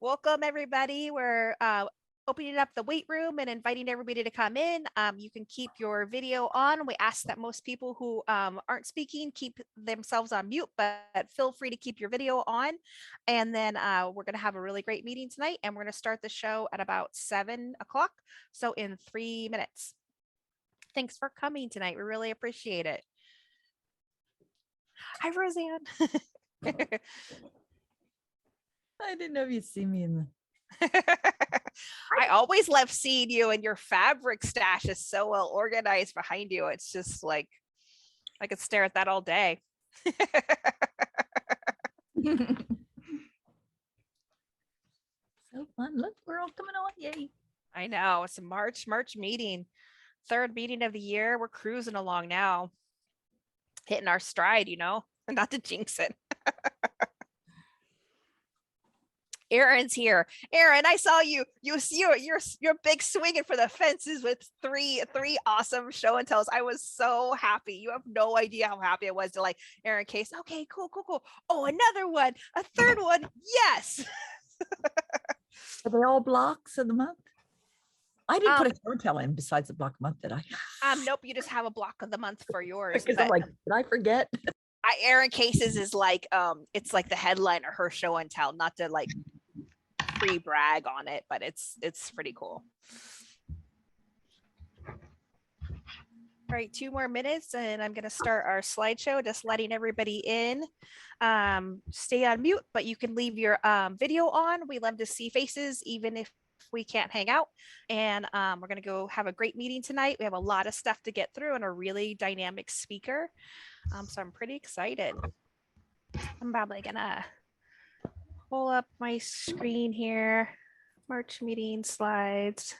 Welcome, everybody. We're opening up the weight room and inviting everybody to come in. You can keep your video on. We ask that most people who aren't speaking keep themselves on mute, but feel free to keep your video on. And then we're going to have a really great meeting tonight, and we're going to start the show at about 7 o'clock. So in 3 minutes. Thanks for coming tonight. We really appreciate it. Hi, Roseanne. I didn't know if you'd see me in the. I always love seeing you, and your fabric stash is so well organized behind you. It's just like I could stare at that all day. So fun. Look, we're all coming on. Yay. I know. It's a March meeting. Third meeting of the year. We're cruising along now. Hitting our stride, not to jinx it. Erin's here. Erin, I saw you're big swinging for the fences with three awesome show and tells. I was so happy. You have no idea how happy I was to Erin Case. Okay, cool. Oh, another one, a third one. Yes. Are they all blocks of the month? I didn't put a show and tell in besides the block month, did I? Nope, you just have a block of the month for yours. Because I'm like, did I forget? Erin Cases is it's like the headline of her show and tell, not to pre-brag on it, but it's pretty cool. All right, 2 more minutes and I'm going to start our slideshow, just letting everybody in. Stay on mute, but you can leave your video on. We love to see faces, even if we can't hang out. And we're going to go have a great meeting tonight. We have a lot of stuff to get through and a really dynamic speaker. So I'm pretty excited. I'm probably going to pull up my screen here. March meeting slides.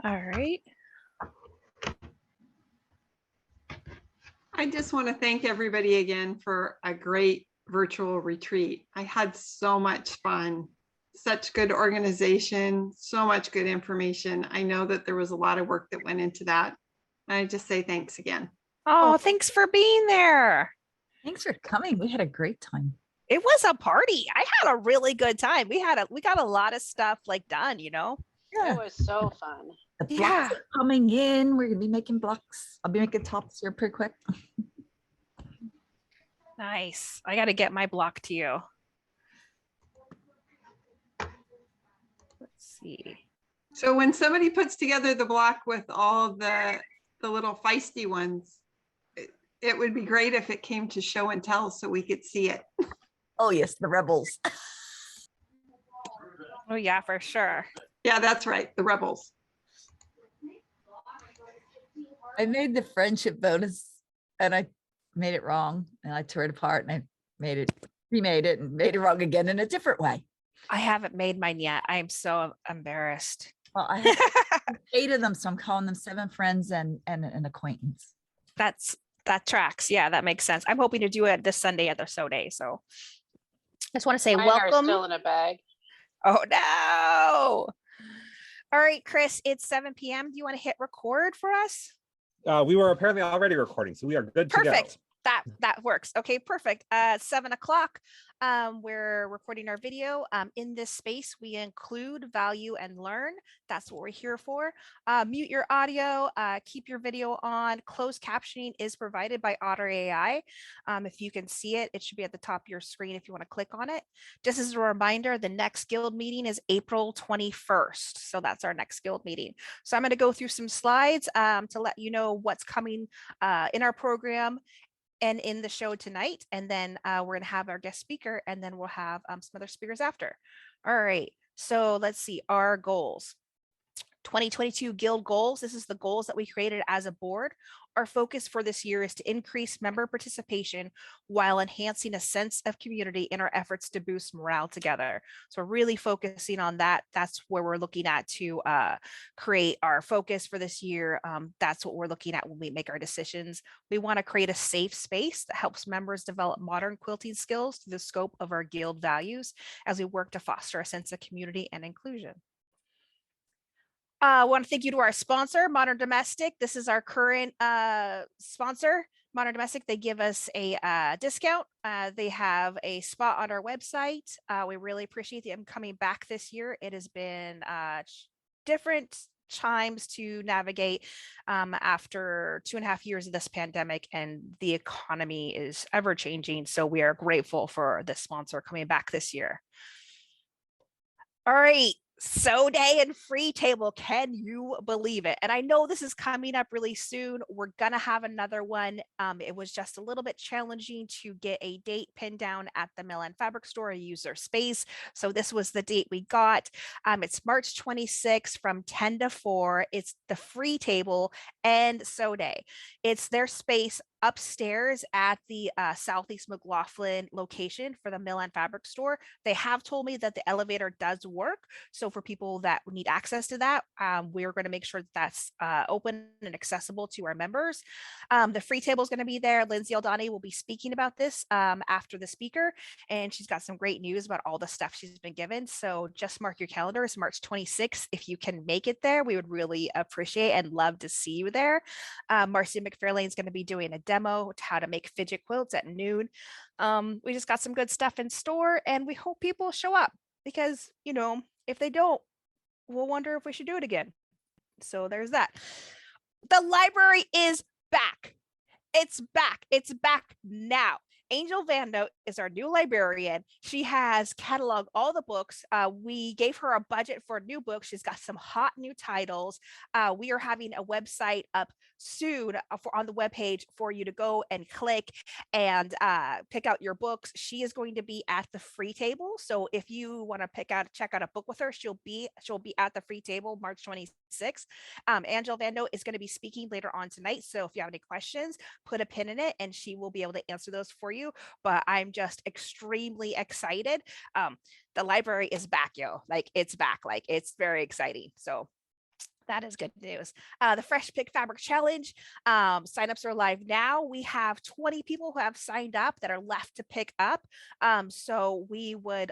All right. I just want to thank everybody again for a great virtual retreat. I had so much fun, such good organization, so much good information. I know that there was a lot of work that went into that. And I just say thanks again. Oh, thanks for being there. Thanks for coming. We had a great time. It was a party. I had a really good time. We got a lot of stuff done, Yeah. It was so fun. The blocks are coming in. We're gonna be making blocks. I'll be making tops here pretty quick. Nice. I got to get my block to you. Let's see. So when somebody puts together the block with all the little feisty ones, it would be great if it came to show and tell so we could see it. Oh yes, the rebels. Oh yeah, for sure. Yeah, that's right. The rebels. I made the friendship bonus and I made it wrong and I tore it apart and I remade it and made it wrong again in a different way. I haven't made mine yet. I am so embarrassed. Well, I have 8 of them, so I'm calling them 7 friends and an acquaintance. That tracks. Yeah, that makes sense. I'm hoping to do it this Sunday at the show day. So I just want to say Mine welcome. are still in a bag. Oh no. All right, Chris, it's 7 p.m. Do you want to hit record for us? We were apparently already recording, so we are good to go. Perfect. That works. Okay, perfect. 7 o'clock. We're recording our video. In this space, we include, value, and learn. That's what we're here for. Mute your audio, keep your video on. Closed captioning is provided by Otter AI. If you can see it, it should be at the top of your screen if you want to click on it. Just as a reminder, the next guild meeting is April 21st. So that's our next guild meeting. So I'm going to go through some slides to let you know what's coming in our program and in the show tonight. And then we're going to have our guest speaker, and then we'll have some other speakers after. All right. So let's see our goals. 2022 Guild goals. This is the goals that we created as a board. Our focus for this year is to increase member participation while enhancing a sense of community in our efforts to boost morale together. So we're really focusing on that. That's where we're looking at to create our focus for this year. That's what we're looking at when we make our decisions. We want to create a safe space that helps members develop modern quilting skills through the scope of our guild values as we work to foster a sense of community and inclusion. I want to thank you to our sponsor, Modern Domestic. This is our current sponsor, Modern Domestic. They give us a discount. They have a spot on our website. We really appreciate them coming back this year. It has been different times to navigate after 2.5 years of this pandemic, and the economy is ever changing. So we are grateful for this sponsor coming back this year. All right. So day and free table. Can you believe it? And I know this is coming up really soon. We're going to have another one. It was just a little bit challenging to get a date pinned down at the Mill and Fabric Store, a user space. So this was the date we got. It's March 26th from 10 to 4. It's the free table and so day. It's their space upstairs at the Southeast McLaughlin location for the Mill and Fabric Store. They have told me that the elevator does work. So for people that need access to that, we're going to make sure that that's open and accessible to our members. The free table is going to be there. Lindsay Aldani will be speaking about this after the speaker, and she's got some great news about all the stuff she's been given. So just mark your calendars, March 26th. If you can make it there, we would really appreciate and love to see you there. Marcia McFarlane is going to be doing a demo to how to make fidget quilts at noon. We just got some good stuff in store, and we hope people show up because, you know, if they don't, we'll wonder if we should do it again. So there's that. The library is back. It's back. It's back now. Angel Vando is our new librarian. She has cataloged all the books. We gave her a budget for a new book. She's got some hot new titles. We are having a website up soon on the webpage for you to go and click and pick out your books. She is going to be at the free table. So if you want to check out a book with her, she'll be at the free table March 26th. Angel Vando is going to be speaking later on tonight. So if you have any questions, put a pin in it and she will be able to answer those for you. But I'm just extremely excited. The library is back, yo. Like it's back. Like it's very exciting. So that is good news. The Fresh Pick Fabric Challenge, signups are live now. We have 20 people who have signed up that are left to pick up. So we would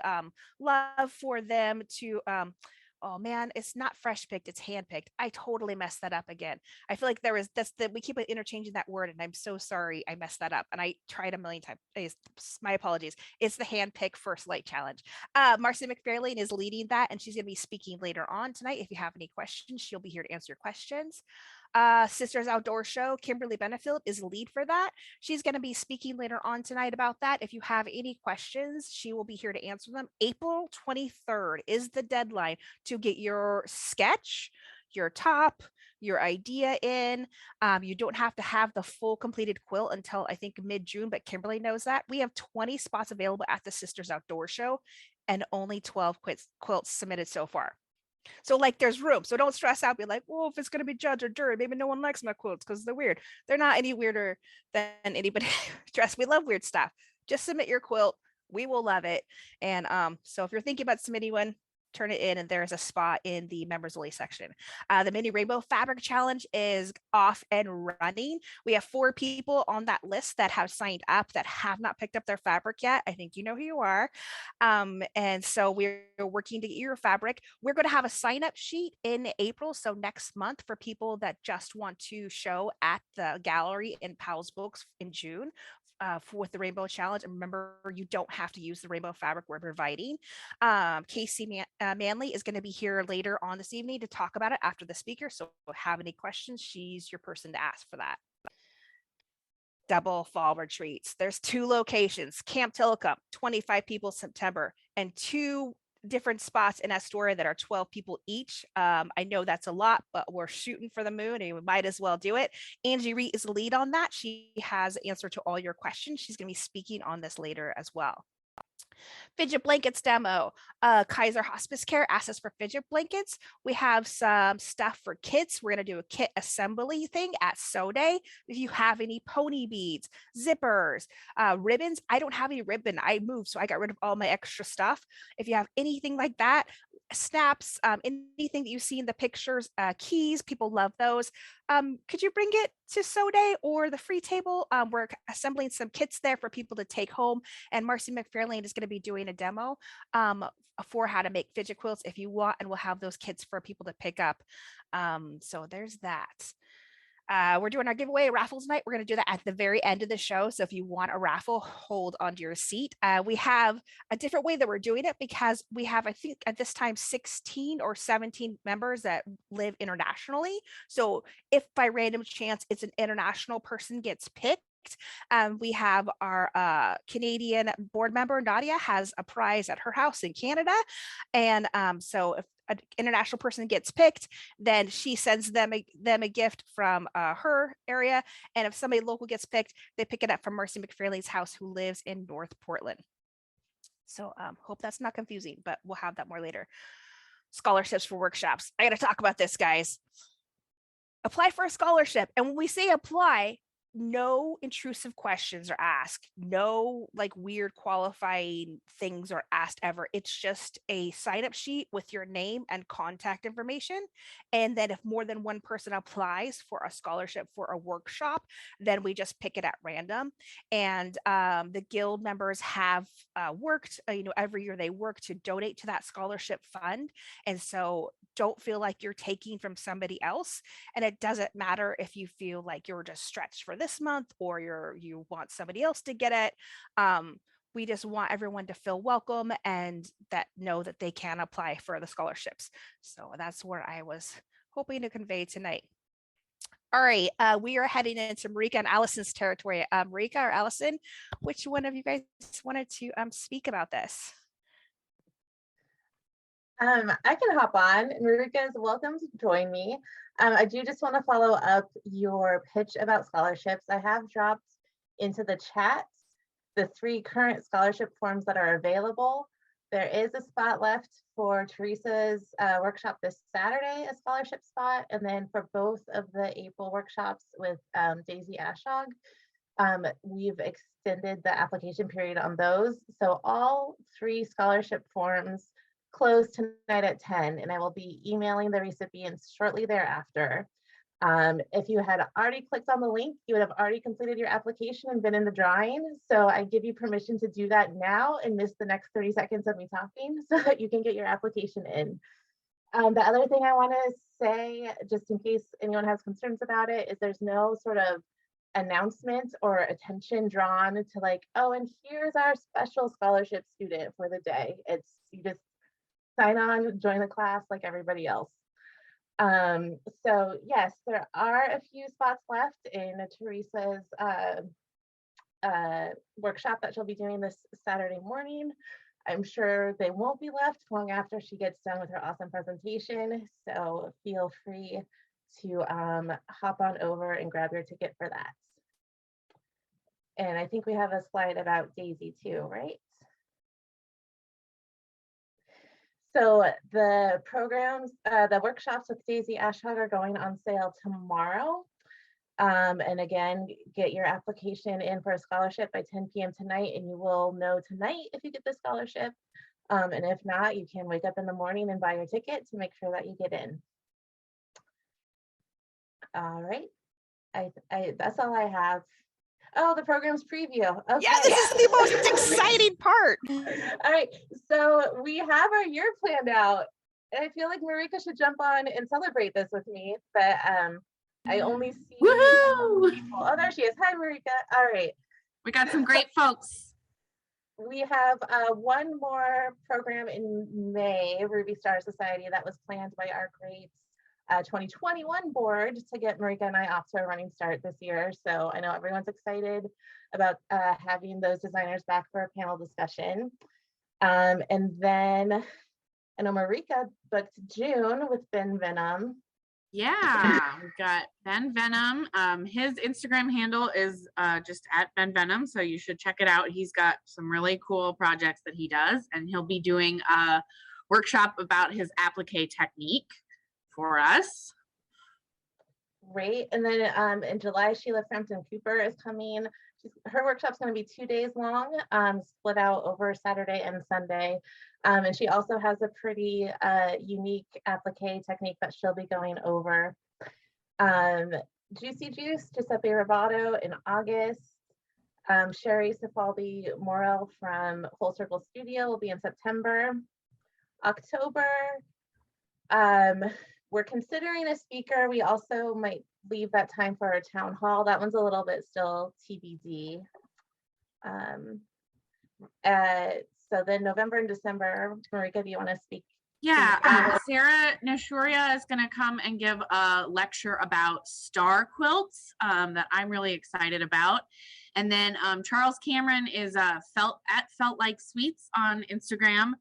love for them to oh man, it's not fresh picked, it's hand picked. I totally messed that up again. I feel like we keep interchanging that word, and I'm so sorry I messed that up. And I tried a million times. My apologies. It's the hand pick first light challenge. Marcy McFarlane is leading that, and she's going to be speaking later on tonight. If you have any questions, she'll be here to answer your questions. Sisters Outdoor Show, Kimberly Benefield is lead for that. She's going to be speaking later on tonight about that. If you have any questions, she will be here to answer them. April 23rd is the deadline to get your sketch, your top, your idea in. You don't have to have the full completed quilt until I think mid-June, but Kimberly knows that. We have 20 spots available at the Sisters Outdoor Show and only 12 quilts submitted so far. So like there's room. So don't stress out. Be like, well, if it's going to be judged or jury, maybe no one likes my quilts because they're weird. They're not any weirder than anybody. Trust, we love weird stuff. Just submit your quilt. We will love it. And so if you're thinking about submitting one, turn it in and there's a spot in the members only section. The mini rainbow fabric challenge is off and running. We have 4 people on that list that have signed up that have not picked up their fabric yet. I think you know who you are. And so we're working to get your fabric. We're going to have a sign up sheet in April. So next month for people that just want to show at the gallery in Powell's Books in June. With the rainbow challenge, and remember, you don't have to use the rainbow fabric we're providing. Casey Manley is going to be here later on this evening to talk about it after the speaker. So if you have any questions, she's your person to ask for that. Double fall retreats. There's 2 locations: Camp Tillicum, 25 people September, and 2 different spots in Astoria that are 12 people each. I know that's a lot, but we're shooting for the moon and we might as well do it. Angie Reed is the lead on that. She has answer to all your questions. She's going to be speaking on this later as well. Fidget blankets demo. Kaiser Hospice Care asked us for fidget blankets. We have some stuff for kids. We're going to do a kit assembly thing at So Day. If you have any pony beads, zippers, ribbons, I don't have any ribbon. I moved, so I got rid of all my extra stuff. If you have anything like that, snaps, anything that you see in the pictures, keys, people love those. Could you bring it to Sew Day or the free table? We're assembling some kits there for people to take home, and Marcy McFarlane is going to be doing a demo for how to make fidget quilts if you want, and we'll have those kits for people to pick up. So there's that. We're doing our giveaway raffles night. We're going to do that at the very end of the show. So if you want a raffle, hold onto your seat. We have a different way that we're doing it because we have, I think at this time, 16 or 17 members that live internationally. So if by random chance it's an international person gets picked, we have our Canadian board member, Nadia, has a prize at her house in Canada. And so if an international person gets picked, then she sends them a gift from her area. And if somebody local gets picked, they pick it up from Marcy McFarlane's house, who lives in North Portland. So hope that's not confusing, but we'll have that more later. Scholarships for workshops. I got to talk about this, guys. Apply for a scholarship. And when we say apply, no intrusive questions are asked. No like weird qualifying things are asked ever. It's just a sign-up sheet with your name and contact information. And then if more than one person applies for a scholarship for a workshop, then we just pick it at random. And the guild members have worked, every year they work to donate to that scholarship fund. And so don't feel like you're taking from somebody else. And it doesn't matter if you feel like you're just stretched for this month or you want somebody else to get it. We just want everyone to feel welcome and that know that they can apply for the scholarships. So that's what I was hoping to convey tonight. All right, we are heading into Marika and Allison's territory. Marika or Allison, which one of you guys wanted to speak about this? I can hop on. Marika is welcome to join me. I do just want to follow up your pitch about scholarships. I have dropped into the chat the 3 current scholarship forms that are available. There is a spot left for Teresa's workshop this Saturday, a scholarship spot, and then for both of the April workshops with Daisy Ashog, we've extended the application period on those. So all 3 scholarship forms close tonight at 10, and I will be emailing the recipients shortly thereafter. If you had already clicked on the link, you would have already completed your application and been in the drawing. So I give you permission to do that now and miss the next 30 seconds of me talking so that you can get your application in. The other thing I want to say, just in case anyone has concerns about it, is there's no sort of announcement or attention drawn to like, oh, and here's our special scholarship student for the day. It's, you just sign on, join the class like everybody else. So yes, there are a few spots left in Teresa's workshop that she'll be doing this Saturday morning. I'm sure they won't be left long after she gets done with her awesome presentation. So feel free to hop on over and grab your ticket for that. And I think we have a slide about Daisy too, right? So the programs, the workshops with Daisy Ashog are going on sale tomorrow. And again, get your application in for a scholarship by 10 p.m. tonight, and you will know tonight if you get the scholarship. And if not, you can wake up in the morning and buy your ticket to make sure that you get in. All right, that's all I have. Oh, the program's preview. Okay. Yeah, this is the most exciting part. All right, so we have our year planned out. And I feel like Marika should jump on and celebrate this with me, but I only see people. Oh, there she is. Hi, Marika. All right. We got some great folks. We have one more program in May, Ruby Star Society, that was planned by our great 2021 board to get Marika and I off to a running start this year. So I know everyone's excited about having those designers back for a panel discussion. And then I know Marika booked June with Ben Venom. Yeah, we've got Ben Venom. His Instagram handle is just at Ben Venom, so you should check it out. He's got some really cool projects that he does, and he'll be doing a workshop about his applique technique for us. Great. And then in July, Sheila Frampton Cooper is coming. Her workshop's going to be 2 days long, split out over Saturday and Sunday. And she also has a pretty unique applique technique that she'll be going over. Juicy Juice, Giuseppe Robato in August. Sherry Cifaldi Morel from Full Circle Studio will be in September. October, we're considering a speaker. We also might leave that time for our town hall. That one's a little bit still TBD. So then November and December, Marika, do you want to speak? Yeah, Sarah Nashuria is going to come and give a lecture about star quilts that I'm really excited about. And then Charles Cameron is Felt Like Sweets on Instagram.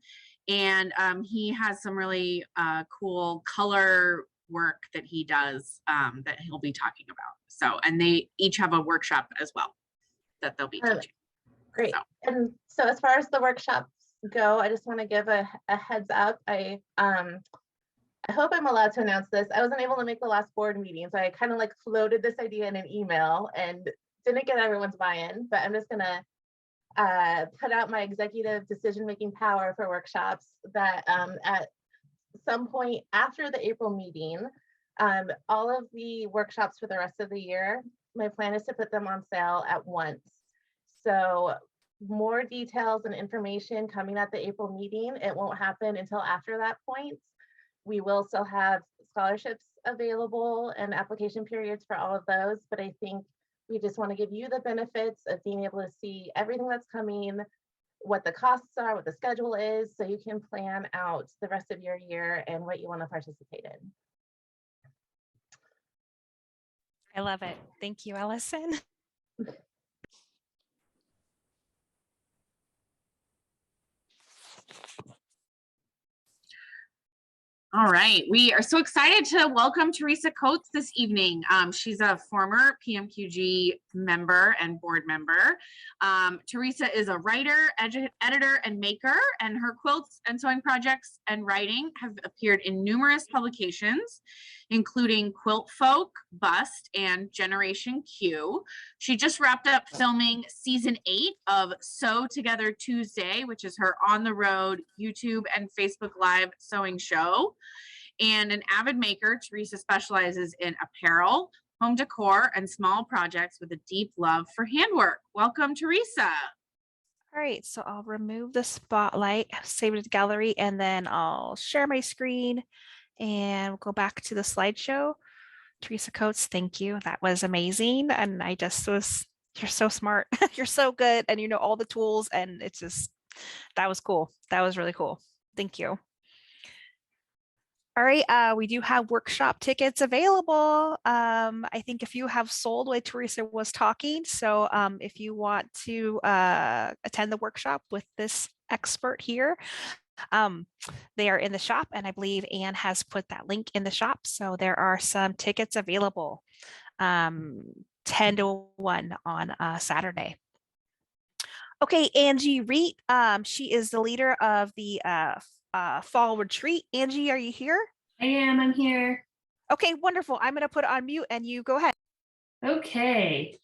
And he has some really cool color work that he does that he'll be talking about. So, and they each have a workshop as well that they'll be teaching. Great. So. And so as far as the workshops go, I just want to give a heads up. I hope I'm allowed to announce this. I wasn't able to make the last board meeting, so I kind of like floated this idea in an email and didn't get everyone's buy-in, but I'm just gonna put out my executive decision-making power for workshops that at some point after the April meeting, all of the workshops for the rest of the year, my plan is to put them on sale at once. So more details and information coming at the April meeting. It won't happen until after that point. We will still have scholarships available and application periods for all of those, but I think we just want to give you the benefits of being able to see everything that's coming, what the costs are, what the schedule is, so you can plan out the rest of your year and what you want to participate in. I love it. Thank you, Allison. All right, we are so excited to welcome Teresa Coates this evening. She's a former PMQG member and board member. Teresa is a writer, editor, and maker, and her quilts and sewing projects and writing have appeared in numerous publications, including Quilt Folk, Bust, and Generation Q. She just wrapped up filming season 8 of Sew Together Tuesday, which is her on the road YouTube and Facebook Live sewing show. And an avid maker, Teresa specializes in apparel, home decor, and small projects with a deep love for handwork. Welcome, Teresa. All right, so I'll remove the spotlight, save it to gallery, and then I'll share my screen and we'll go back to the slideshow. Teresa Coates, thank you. That was amazing. And I just was, you're so smart. You're so good. And you know all the tools, and it's just, that was cool. That was really cool. Thank you. All right, we do have workshop tickets available. I think a few have sold while Teresa was talking. So if you want to attend the workshop with this expert here, they are in the shop, and I believe Anne has put that link in the shop. So there are some tickets available, 10 to 1 on Saturday. Okay, Angie Reet, she is the leader of the fall retreat. Angie, are you here? I'm here. Okay, wonderful. I'm going to put it on mute and you go ahead. Okay.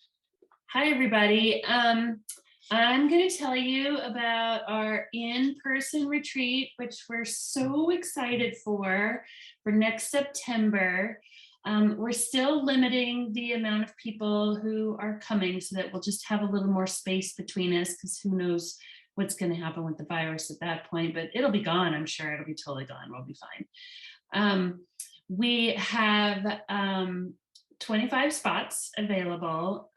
Hi, everybody. I'm going to tell you about our in-person retreat, which we're so excited for next September. We're still limiting the amount of people who are coming so that we'll just have a little more space between us, because who knows what's going to happen with the virus at that point, but it'll be gone. I'm sure it'll be totally gone. We'll be fine. We have 25 spots available.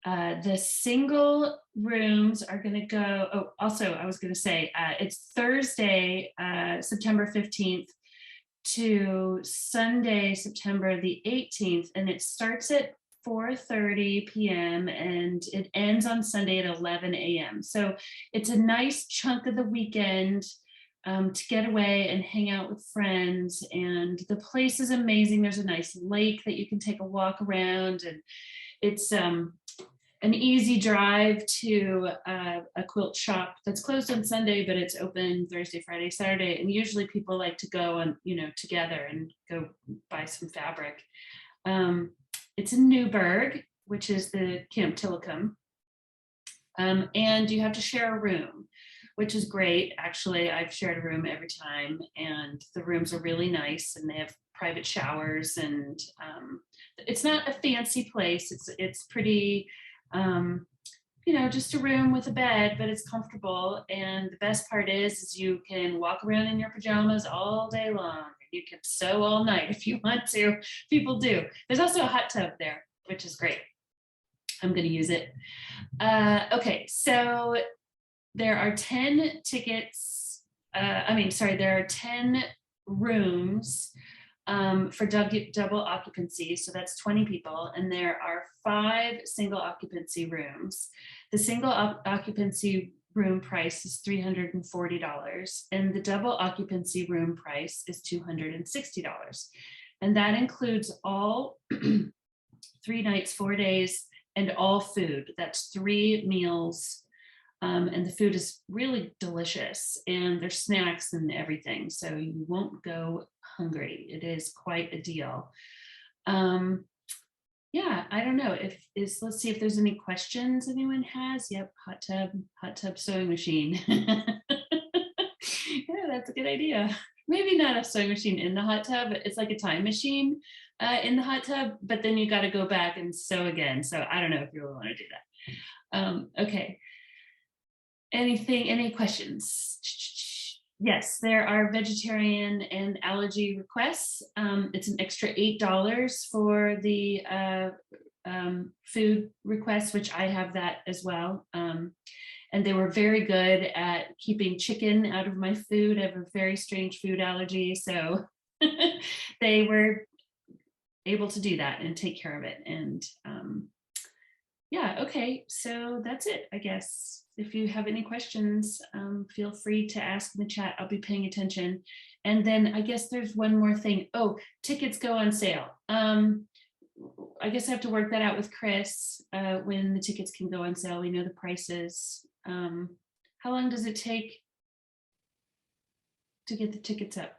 The single rooms are going to go. Oh, also, I was going to say it's Thursday, September 15th to Sunday, September the 18th, and it starts at 4:30 p.m. and it ends on Sunday at 11 a.m. So it's a nice chunk of the weekend to get away and hang out with friends. And the place is amazing. There's a nice lake that you can take a walk around, and it's an easy drive to a quilt shop that's closed on Sunday, but it's open Thursday, Friday, Saturday. And usually people like to go and, together and go buy some fabric. It's in Newburgh, which is the Camp Tillicum. And you have to share a room, which is great. Actually, I've shared a room every time, and the rooms are really nice, and they have private showers, and it's not a fancy place. It's pretty, just a room with a bed, but it's comfortable. And the best part is you can walk around in your pajamas all day long. You can sew all night if you want to. People do. There's also a hot tub there, which is great. I'm going to use it. Okay, so there are 10 tickets. There are 10 rooms for double occupancy. So that's 20 people. And there are 5 single occupancy rooms. The single occupancy room price is $340. And the double occupancy room price is $260. And that includes all 3 nights, 4 days, and all food. That's 3 meals. And the food is really delicious, and there's snacks and everything. So you won't go hungry. It is quite a deal. Yeah, I don't know let's see if there's any questions anyone has. Yep, hot tub sewing machine. Yeah, that's a good idea. Maybe not a sewing machine in the hot tub. It's like a time machine in the hot tub, but then you got to go back and sew again. So I don't know if you really want to do that. Okay. Any questions? Yes, there are vegetarian and allergy requests. It's an extra $8 for the food requests, which I have that as well. And they were very good at keeping chicken out of my food. I have a very strange food allergy, so they were able to do that and take care of it. And yeah, okay, so that's it, I guess. If you have any questions, feel free to ask in the chat. I'll be paying attention. And then I guess there's one more thing. Oh, tickets go on sale. I guess I have to work that out with Chris when the tickets can go on sale. We know the prices. How long does it take to get the tickets up?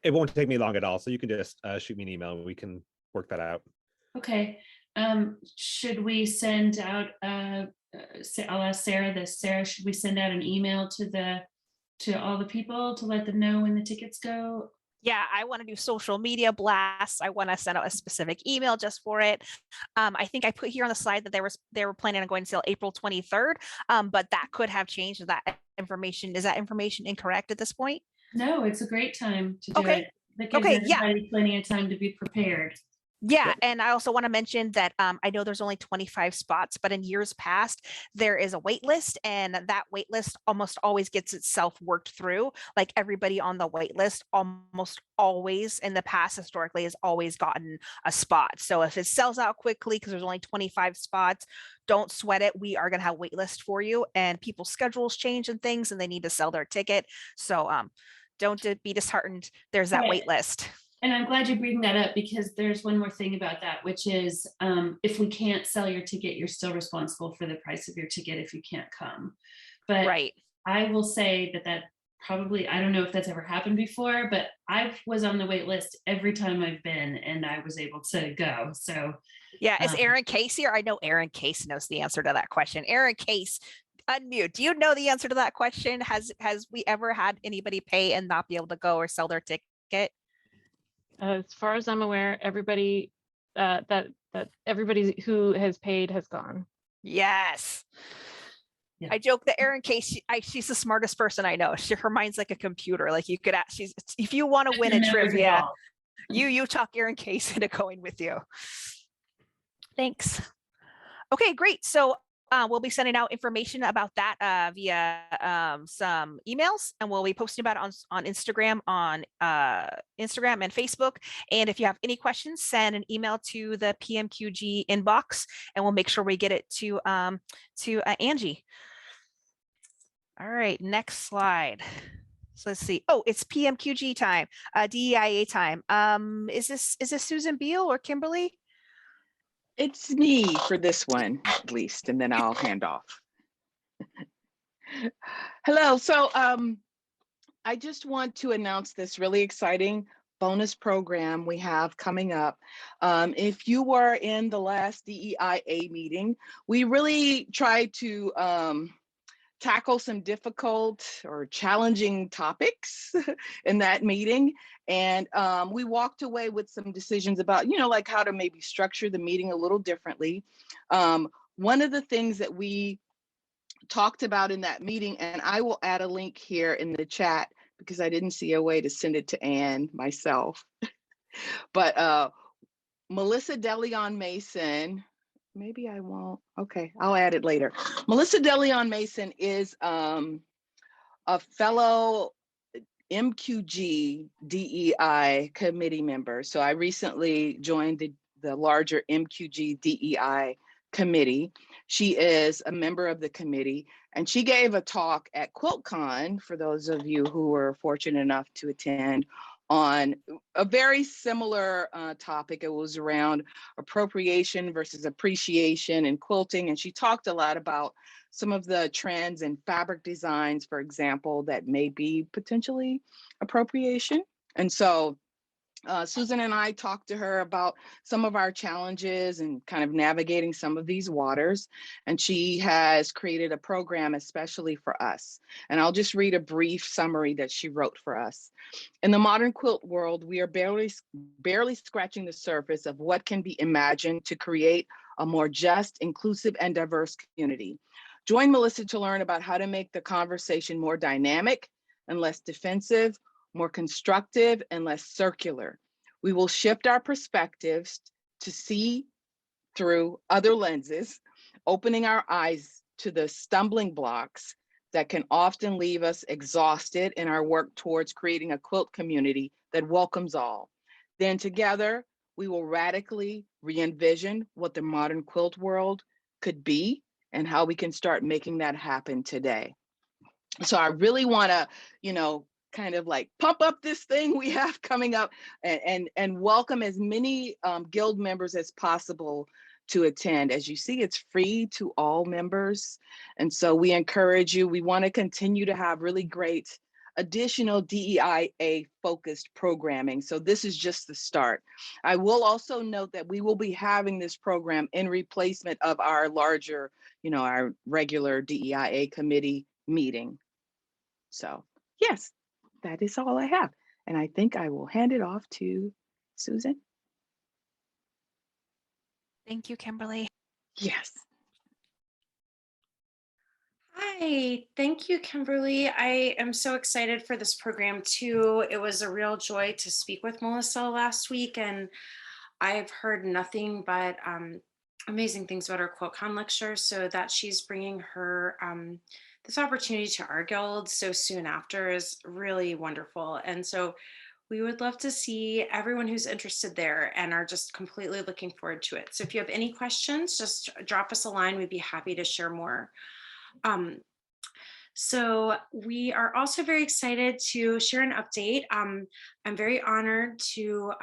It won't take me long at all. So you can just shoot me an email and we can work that out. Okay. Should we send out, I'll ask Sarah this. Sarah, should we send out an email to all the people to let them know when the tickets go? Yeah, I want to do social media blasts. I want to send out a specific email just for it. I think I put here on the slide that they were planning on going to sale April 23rd, but that could have changed. Is that information incorrect at this point? No, it's a great time to do Okay. it. That gives everybody plenty of time to be prepared. Yeah, and I also want to mention that I know there's only 25 spots, but in years past, there is a wait list, and that wait list almost always gets itself worked through. Like everybody on the wait list almost always in the past historically has always gotten a spot. So if it sells out quickly because there's only 25 spots, don't sweat it. We are going to have a wait list for you, and people's schedules change and things, and they need to sell their ticket. So don't be disheartened. There's that wait list. And I'm glad you bring that up, because there's one more thing about that, which is if we can't sell your ticket, you're still responsible for the price of your ticket if you can't come. But right. I will say that probably, I don't know if that's ever happened before, but I was on the wait list every time I've been, and I was able to go. So yeah, is Aaron Case here? I know Aaron Case knows the answer to that question. Aaron Case, unmute. Do you know the answer to that question? Has we ever had anybody pay and not be able to go or sell their ticket? As far as I'm aware, everybody that everybody who has paid has gone. Yes. Yeah. I joke that Erin Case, she's the smartest person I know. Her mind's like a computer. Like you could ask, if you want to win a trivia, you talk Erin Case into going with you. Thanks. Okay, great. So we'll be sending out information about that via some emails, and we'll be posting about it on Instagram, Instagram and Facebook. And if you have any questions, send an email to the PMQG inbox, and we'll make sure we get it to Angie. All right, next slide. So let's see. Oh, it's PMQG time, DEIA time. Is this Susan Beal or Kimberly? It's me for this one, at least, and then I'll hand off. Hello. So I just want to announce this really exciting bonus program we have coming up. If you were in the last DEIA meeting, we really tried to tackle some difficult or challenging topics in that meeting. And we walked away with some decisions about, like how to maybe structure the meeting a little differently. One of the things that we talked about in that meeting, and I will add a link here in the chat because I didn't see a way to send it to Anne myself. But Melissa DeLeon Mason, maybe I won't. Okay, I'll add it later. Melissa DeLeon Mason is a fellow Pmqg DEI committee member. So I recently joined the larger Pmqg DEI committee. She is a member of the committee, and she gave a talk at QuiltCon, for those of you who were fortunate enough to attend, on a very similar topic. It was around appropriation versus appreciation in quilting, and she talked a lot about some of the trends in fabric designs, for example, that may be potentially appropriation. And so Susan and I talked to her about some of our challenges and kind of navigating some of these waters. And she has created a program especially for us. And I'll just read a brief summary that she wrote for us. In the modern quilt world, we are barely scratching the surface of what can be imagined to create a more just, inclusive, and diverse community. Join Melissa to learn about how to make the conversation more dynamic and less defensive, more constructive and less circular. We will shift our perspectives to see through other lenses, opening our eyes to the stumbling blocks that can often leave us exhausted in our work towards creating a quilt community that welcomes all. Then together, we will radically re-envision what the modern quilt world could be and how we can start making that happen today. So I really want to, kind of like pump up this thing we have coming up and welcome as many guild members as possible to attend. As you see, it's free to all members. And so we encourage you. We want to continue to have really great additional DEIA focused programming. So this is just the start. I will also note that we will be having this program in replacement of our larger, our regular DEIA committee meeting. So yes, that is all I have. And I think I will hand it off to Susan. Thank you, Kimberly. Yes. Hi, thank you, Kimberly. I am so excited for this program too. It was a real joy to speak with Melissa last week, and I've heard nothing but amazing things about her QuiltCon lecture, so that she's bringing her this opportunity to our guild so soon after is really wonderful. And so we would love to see everyone who's interested there and are just completely looking forward to it. So if you have any questions, just drop us a line. We'd be happy to share more. So we are also very excited to share an update. I'm very honored to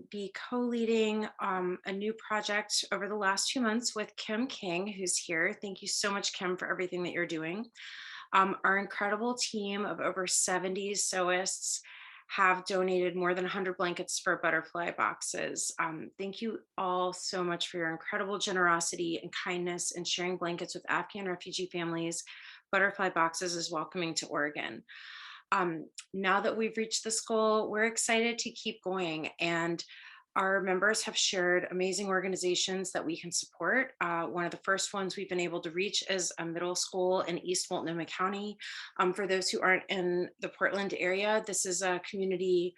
be co-leading a new project over the last 2 months with Kim King, who's here. Thank you so much, Kim, for everything that you're doing. Our incredible team of over 70 sewists have donated more than 100 blankets for butterfly boxes. Thank you all so much for your incredible generosity and kindness in sharing blankets with Afghan refugee families. Butterfly Boxes is welcoming to Oregon. Now that we've reached this goal, we're excited to keep going, and our members have shared amazing organizations that we can support. One of the first ones we've been able to reach is a middle school in East Multnomah County. For those who aren't in the Portland area, this is a community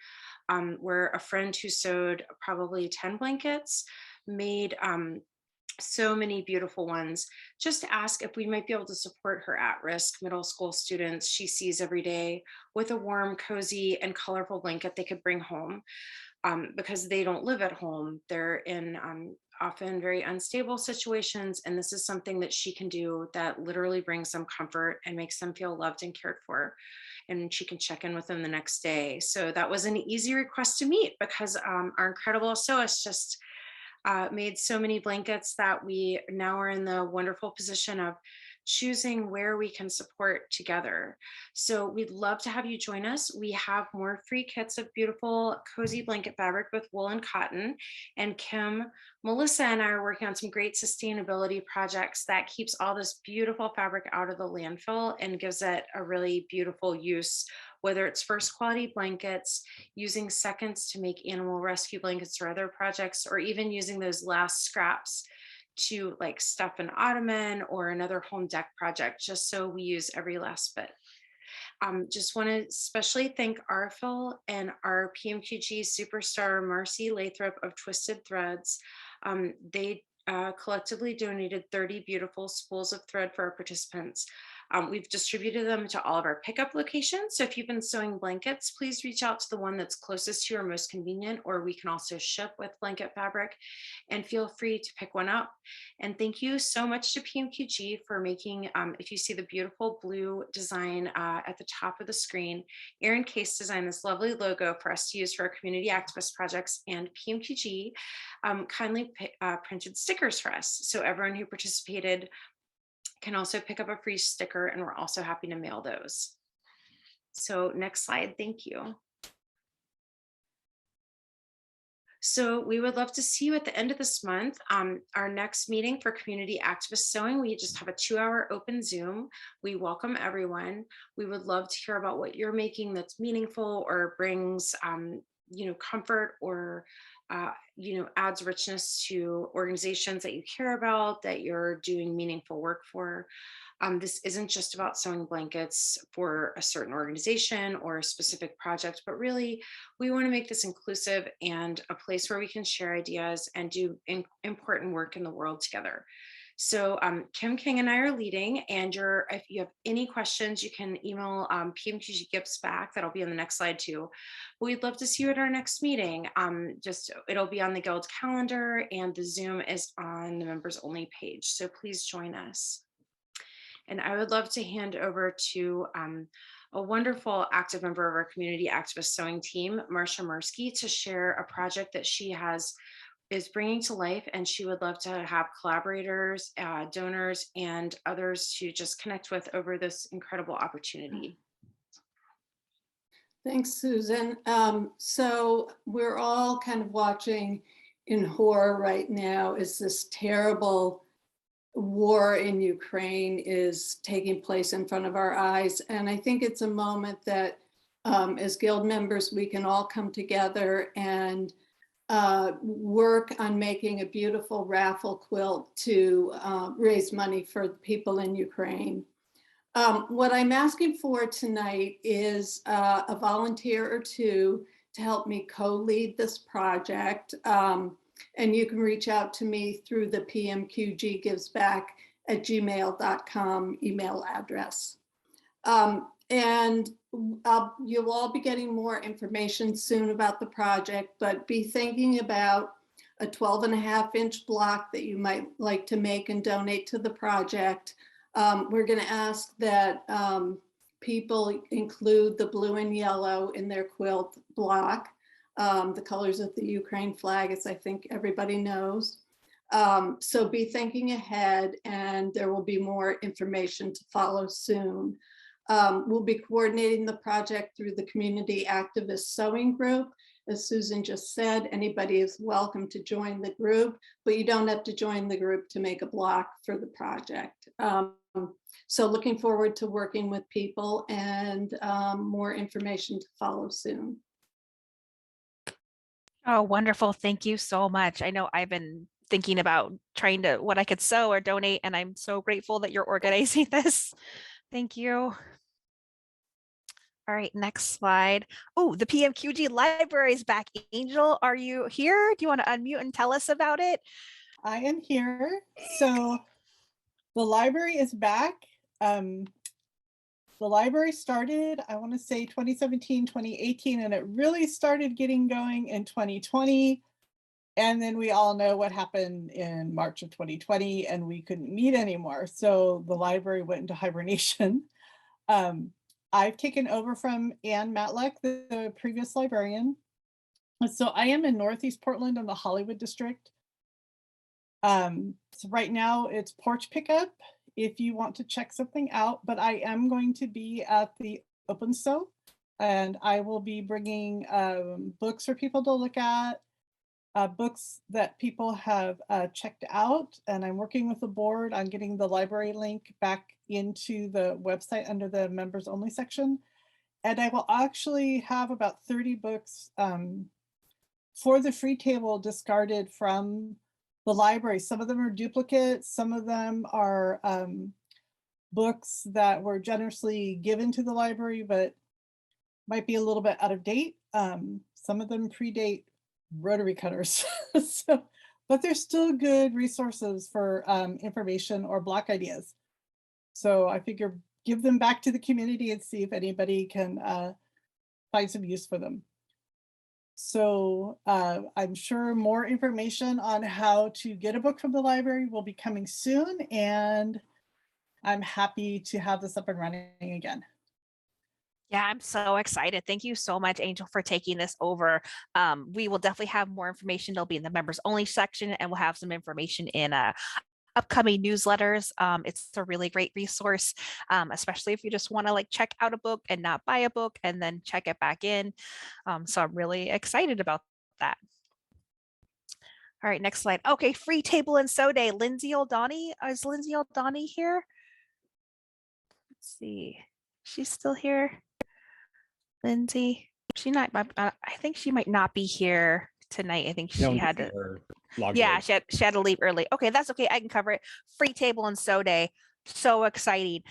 where a friend who sewed probably 10 blankets made so many beautiful ones. Just ask if we might be able to support her at-risk middle school students she sees every day with a warm, cozy, and colorful blanket they could bring home, because they don't live at home. They're in often very unstable situations, and this is something that she can do that literally brings them comfort and makes them feel loved and cared for. And she can check in with them the next day. So that was an easy request to meet, because our incredible sewist just made so many blankets that we now are in the wonderful position of choosing where we can support together. So we'd love to have you join us. We have more free kits of beautiful cozy blanket fabric with wool and cotton. And Kim, Melissa, and I are working on some great sustainability projects that keeps all this beautiful fabric out of the landfill and gives it a really beautiful use, whether it's first quality blankets, using seconds to make animal rescue blankets or other projects, or even using those last scraps to like stuff an ottoman or another home deck project, just so we use every last bit. Just want to especially thank Arfil and our PMQG superstar Marcy Lathrop of Twisted Threads. They collectively donated 30 beautiful spools of thread for our participants. We've distributed them to all of our pickup locations. So if you've been sewing blankets, please reach out to the one that's closest to you or most convenient, or we can also ship with blanket fabric, and feel free to pick one up. And thank you so much to PMQG for making, if you see the beautiful blue design at the top of the screen, Erin Case designed this lovely logo for us to use for our community activist projects, and PMQG kindly printed stickers for us. So everyone who participated can also pick up a free sticker, and we're also happy to mail those. So next slide, thank you. So we would love to see you at the end of this month. Our next meeting for community activist sewing, we just have a 2-hour open Zoom. We welcome everyone. We would love to hear about what you're making that's meaningful or brings comfort or adds richness to organizations that you care about, that you're doing meaningful work for. This isn't just about sewing blankets for a certain organization or a specific project, but really we want to make this inclusive and a place where we can share ideas and do important work in the world together. So Kim King and I are leading, and if you have any questions, you can email PMQG Gifts back. That'll be on the next slide too. But we'd love to see you at our next meeting. It'll be on the Guild's calendar, and the Zoom is on the members only page. So please join us. And I would love to hand over to a wonderful active member of our community activist sewing team, Marsha Mursky, to share a project that she is bringing to life, and she would love to have collaborators, donors, and others to just connect with over this incredible opportunity. Thanks, Susan. So we're all kind of watching in horror right now as this terrible war in Ukraine is taking place in front of our eyes. And I think it's a moment that as Guild members, we can all come together and work on making a beautiful raffle quilt to raise money for people in Ukraine. What I'm asking for tonight is a volunteer or two to help me co-lead this project. And you can reach out to me through the pmqggivesback@gmail.com email address. And you'll all be getting more information soon about the project, but be thinking about a 12.5-inch block that you might like to make and donate to the project. We're going to ask that people include the blue and yellow in their quilt block, the colors of the Ukraine flag, as I think everybody knows. So be thinking ahead, and there will be more information to follow soon. We'll be coordinating the project through the Community Activist Sewing Group. As Susan just said, anybody is welcome to join the group, but you don't have to join the group to make a block for the project. So looking forward to working with people, and more information to follow soon. Oh, wonderful. Thank you so much. I know I've been thinking about trying to what I could sew or donate, and I'm so grateful that you're organizing this. Thank you. All right, next slide. Oh, the PMQG Library is back. Angel, are you here? Do you want to unmute and tell us about it? I am here. So the library is back. The library started, I want to say 2017, 2018, and it really started getting going in 2020. And then we all know what happened in March of 2020, and we couldn't meet anymore. So the library went into hibernation. I've taken over from Ann Matlack, the previous librarian. So I am in Northeast Portland in the Hollywood district. So right now it's porch pickup if you want to check something out, but I am going to be at the Open Sew, and I will be bringing books for people to look at, books that people have checked out, and I'm working with the board on getting the library link back into the website under the members only section. And I will actually have about 30 books for the free table discarded from the library. Some of them are duplicates, some of them are books that were generously given to the library, but might be a little bit out of date. Some of them predate rotary cutters, so, but they're still good resources for information or block ideas. So I figure give them back to the community and see if anybody can find some use for them. So I'm sure more information on how to get a book from the library will be coming soon, and I'm happy to have this up and running again. Yeah, I'm so excited. Thank you so much, Angel, for taking this over. We will definitely have more information. It'll be in the members only section, and we'll have some information in upcoming newsletters. It's a really great resource, especially if you just want to like check out a book and not buy a book and then check it back in. So I'm really excited about that. All right, next slide. Okay, free table and sew day. Lindsay Oldani. Is Lindsay Oldani here? Let's see. She's still here. Lindsay, I think she might not be here tonight. I think she had to. Yeah, she had to leave early. Okay, that's okay. I can cover it. Free table and sew day. So exciting.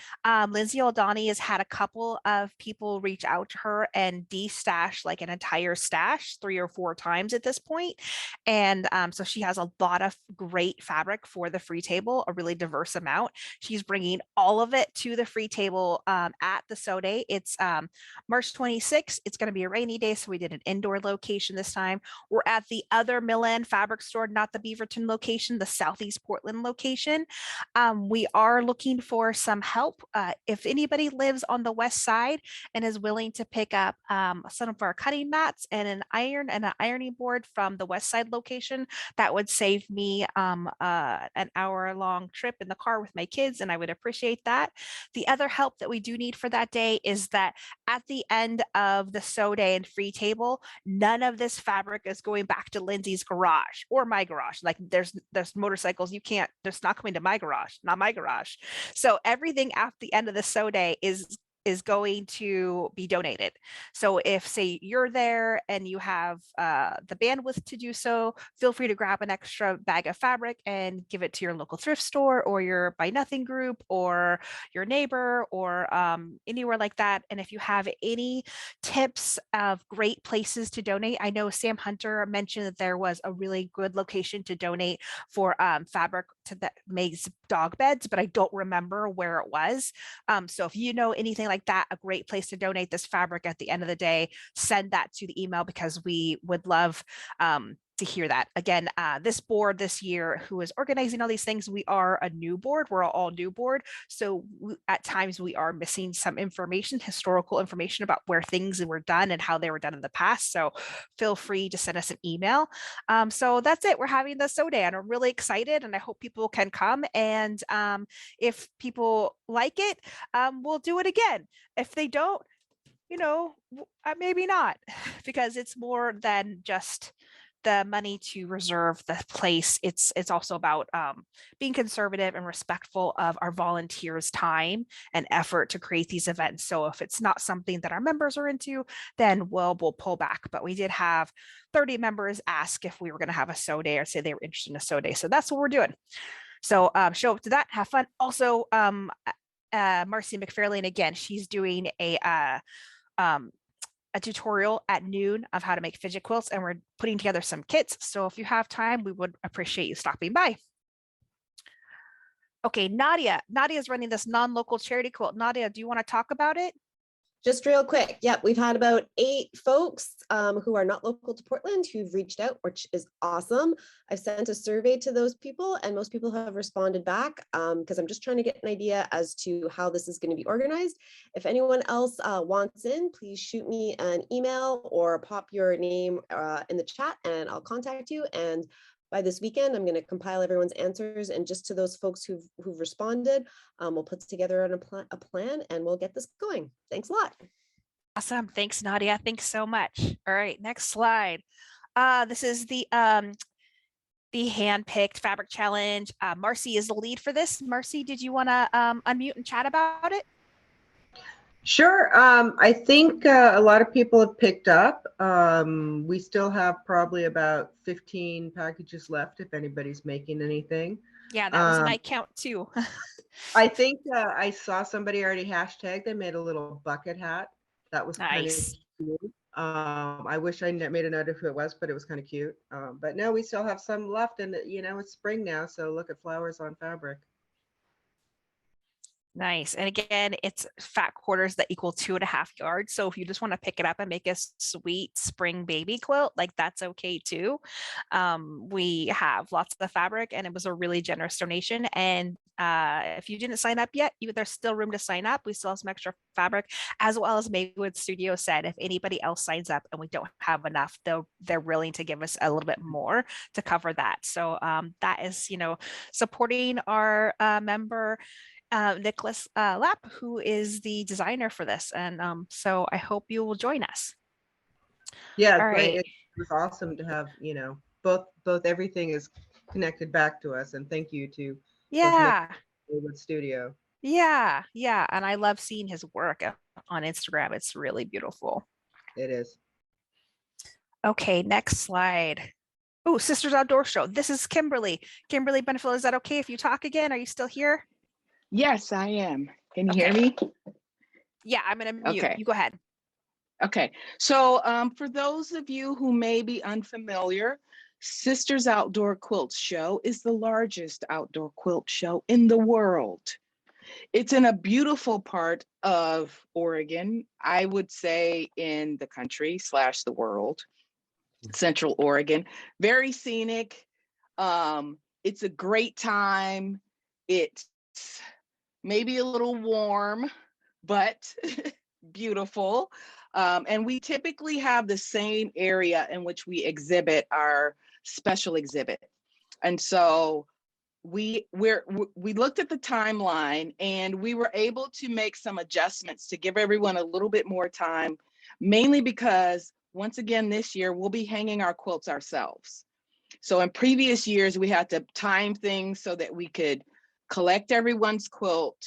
Lindsay Oldani has had a couple of people reach out to her and de-stash like an entire stash 3 or 4 times at this point. And so she has a lot of great fabric for the free table, a really diverse amount. She's bringing all of it to the free table at the sew day. It's March 26th. It's going to be a rainy day, so we did an indoor location this time. We're at the other Milan fabric store, not the Beaverton location, the Southeast Portland location. We are looking for some help. If anybody lives on the west side and is willing to pick up some of our cutting mats and an iron and an ironing board from the west side location, that would save me an hour-long trip in the car with my kids, and I would appreciate that. The other help that we do need for that day is that at the end of the sew day and free table, none of this fabric is going back to Lindsay's garage or my garage. Like there's motorcycles, you can't, there's not coming to my garage, not my garage. So everything at the end of the sew day is going to be donated. So if, say, you're there and you have the bandwidth to do so, feel free to grab an extra bag of fabric and give it to your local thrift store or your Buy Nothing group or your neighbor or anywhere like that. And if you have any tips of great places to donate, I know Sam Hunter mentioned that there was a really good location to donate for fabric that makes dog beds, but I don't remember where it was. So if you know anything like that, a great place to donate this fabric at the end of the day, send that to the email because we would love to hear that. Again, this board this year who is organizing all these things, we are a new board. We're all new board. So at times we are missing some information, historical information about where things were done and how they were done in the past. So feel free to send us an email. So that's it. We're having the sew day and I'm really excited and I hope people can come. And if people like it, we'll do it again. If they don't, you know, maybe not, because it's more than just the money to reserve the place. It's also about being conservative and respectful of our volunteers' time and effort to create these events. So if it's not something that our members are into, then we'll pull back. But we did have 30 members ask if we were going to have a sew day or say they were interested in a sew day. So that's what we're doing. So show up to that, have fun. Also, Marcy McFarlane, again, she's doing a tutorial at noon of how to make fidget quilts, and we're putting together some kits. So if you have time, we would appreciate you stopping by. Okay, Nadia is running this non-local charity quilt. Nadia, do you want to talk about it? Just real quick. Yep, we've had about 8 folks who are not local to Portland who've reached out, which is awesome. I've sent a survey to those people and most people have responded back because I'm just trying to get an idea as to how this is going to be organized. If anyone else wants in, please shoot me an email or pop your name in the chat and I'll contact you and by this weekend. I'm going to compile everyone's answers, and just to those folks who've responded, we'll put together a plan and we'll get this going. Thanks a lot. Awesome. Thanks, Nadia. Thanks so much. All right, next slide. This is the hand-picked fabric challenge. Marcy is the lead for this. Marcy, did you want to unmute and chat about it? Sure. I think a lot of people have picked up. We still have probably about 15 packages left if anybody's making anything. Yeah, that was my count too. I think I saw somebody already hashtagged. They made a little bucket hat. That was nice. Kind of cute. I wish I made a note of who it was, but it was kind of cute. But no, we still have some left, and it's spring now, so look at flowers on fabric. Nice. And again, it's fat quarters that equal 2.5 yards. So if you just want to pick it up and make a sweet spring baby quilt, like that's okay too. We have lots of the fabric, and it was a really generous donation. And if you didn't sign up yet, there's still room to sign up. We still have some extra fabric, as well as Maywood Studio said, if anybody else signs up and we don't have enough, they're willing to give us a little bit more to cover that. So that is, supporting our member, Nicholas Lapp, who is the designer for this. And so I hope you will join us. Yeah, all great. right. It was awesome to have, both everything is connected back to us. And thank you to Maywood Studio. Yeah. And I love seeing his work on Instagram. It's really beautiful. It is. Okay, next slide. Oh, Sisters Outdoor Show. This is Kimberly. Kimberly Benefield, is that okay if you talk again? Are you still here? Yes, I am. Can you hear me? Yeah, I'm going to mute. Okay. You go ahead. Okay. So for those of you who may be unfamiliar, Sisters Outdoor Quilt Show is the largest outdoor quilt show in the world. It's in a beautiful part of Oregon, I would say in the country / the world, Central Oregon. Very scenic. It's a great time. It's maybe a little warm, but beautiful. And we typically have the same area in which we exhibit our special exhibit. And so we looked at the timeline, and we were able to make some adjustments to give everyone a little bit more time, mainly because once again, this year we'll be hanging our quilts ourselves. So in previous years, we had to time things so that we could collect everyone's quilt.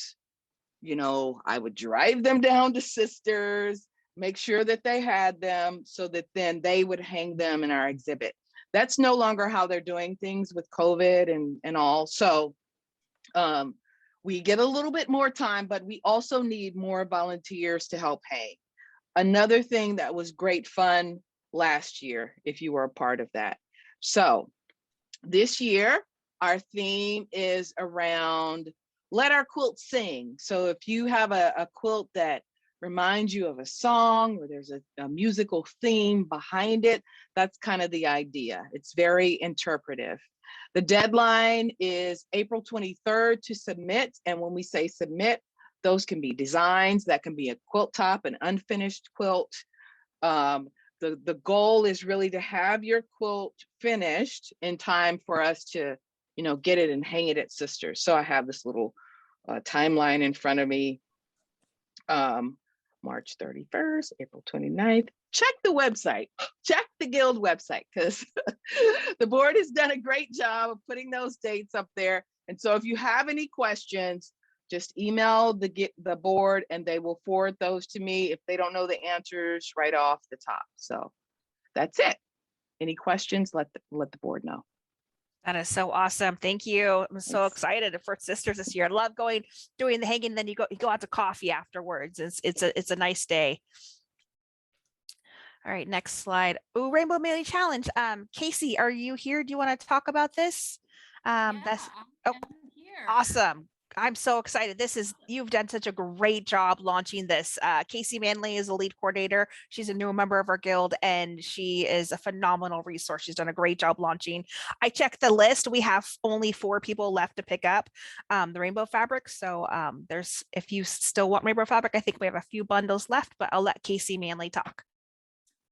I would drive them down to Sisters, make sure that they had them so that then they would hang them in our exhibit. That's no longer how they're doing things with COVID and all. So we get a little bit more time, but we also need more volunteers to help hang. Another thing that was great fun last year, if you were a part of that. So this year, our theme is around let our quilt sing. So if you have a quilt that reminds you of a song, or there's a musical theme behind it, that's kind of the idea. It's very interpretive. The deadline is April 23rd to submit. And when we say submit, those can be designs, that can be a quilt top, an unfinished quilt. The goal is really to have your quilt finished in time for us to, get it and hang it at Sisters. So I have this little timeline in front of me. March 31st, April 29th. Check the website, check the Guild website, because the board has done a great job of putting those dates up there. And so if you have any questions, just email the board and they will forward those to me if they don't know the answers right off the top. So that's it. Any questions, let the board know. That is so awesome. Thank you. I'm so excited for Sisters this year. I love doing the hanging. Then you go out to coffee afterwards. It's a nice day. All right, next slide. Oh, Rainbow Mailing Challenge. Casey, are you here? Do you want to talk about this? Awesome. I'm so excited. You've done such a great job launching this. Casey Manley is the lead coordinator. She's a new member of our guild, and she is a phenomenal resource. She's done a great job launching. I checked the list. We have only 4 people left to pick up the rainbow fabric. So if you still want rainbow fabric, I think we have a few bundles left, but I'll let Casey Manley talk.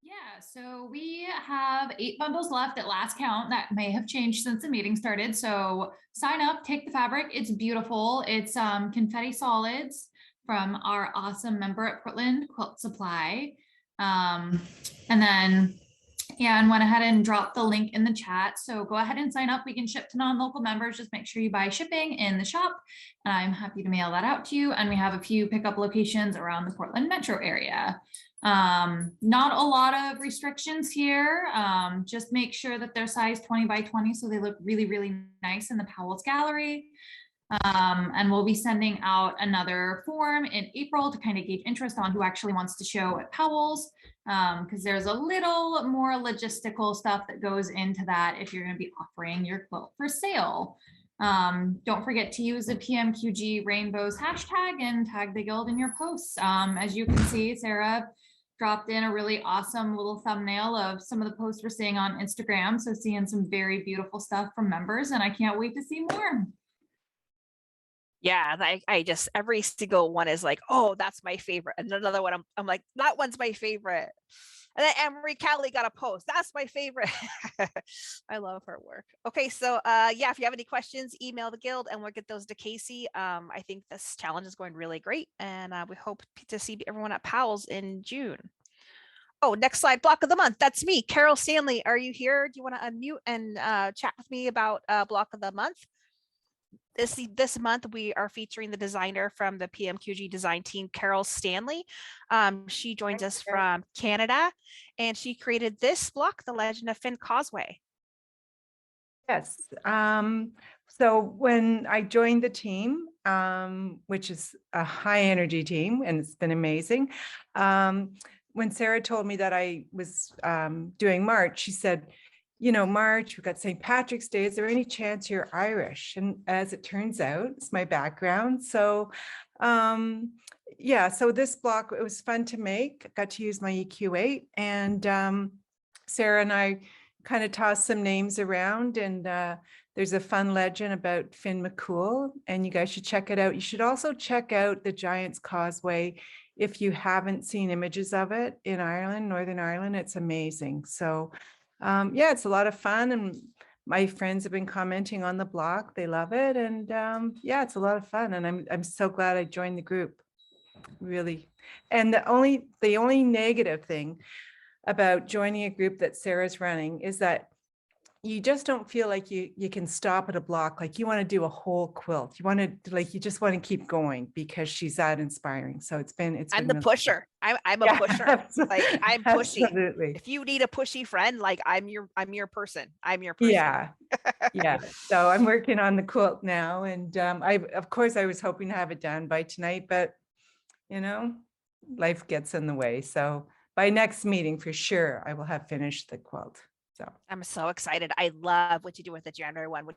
Yeah, Yeah, so we have 8 bundles left at last count. That may have changed since the meeting started. So sign up, take the fabric. It's beautiful. It's confetti solids from our awesome member at Portland Quilt Supply. And then, yeah, and went ahead and dropped the link in the chat. So go ahead and sign up. We can ship to non-local members. Just make sure you buy shipping in the shop. And I'm happy to mail that out to you. And we have a few pickup locations around the Portland metro area. Not a lot of restrictions here. Just make sure that they're size 20 by 20 so they look really, really nice in the Powell's gallery. And we'll be sending out another form in April to kind of gauge interest on who actually wants to show at Powell's, because there's a little more logistical stuff that goes into that if you're going to be offering your quilt for sale. Don't forget to use the PMQG Rainbows hashtag and tag the guild in your posts. As you can see, Sarah dropped in a really awesome little thumbnail of some of the posts we're seeing on Instagram. So seeing some very beautiful stuff from members, and I can't wait to see more. Yeah, I just, every single one is like, oh, that's my favorite. And another one, I'm like, that one's my favorite. And then Emery Cowley got a post. That's my favorite. I love her work. Okay, so yeah, if you have any questions, email the guild and we'll get those to Casey. I think this challenge is going really great, and we hope to see everyone at Powell's in June. Oh, next slide, block of the month. That's me, Carol Stanley. Are you here? Do you want to unmute and chat with me about block of the month? This month, we are featuring the designer from the PMQG design team, Carol Stanley. She joins us from Canada, and she created this block, The Legend of Finn Causeway. Yes. So when I joined the team, which is a high energy team, and it's been amazing. When Sarah told me that I was doing March, she said, you know, March, we've got St. Patrick's Day. Is there any chance you're Irish? And as it turns out, it's my background. So yeah, so this block, it was fun to make. I got to use my EQ8, and Sarah and I kind of tossed some names around, and there's a fun legend about Finn McCool, and you guys should check it out. You should also check out the Giant's Causeway if you haven't seen images of it in Ireland, Northern Ireland. It's amazing. So yeah, it's a lot of fun, and my friends have been commenting on the block. They love it, and yeah, it's a lot of fun, and I'm so glad I joined the group, really. And the only negative thing about joining a group that Sarah's running is that you just don't feel like you can stop at a block. Like you want to do a whole quilt. You want to, like, you just want to keep going because she's that inspiring. So I'm the pusher. I'm a pusher. Like I'm pushy. Absolutely. If you need a pushy friend, like I'm your person. I'm your person. Yeah. Yeah. So I'm working on the quilt now. And of course I was hoping to have it done by tonight, but you know, life gets in the way. So by next meeting for sure, I will have finished the quilt. So I'm so excited. I love what you do with the January one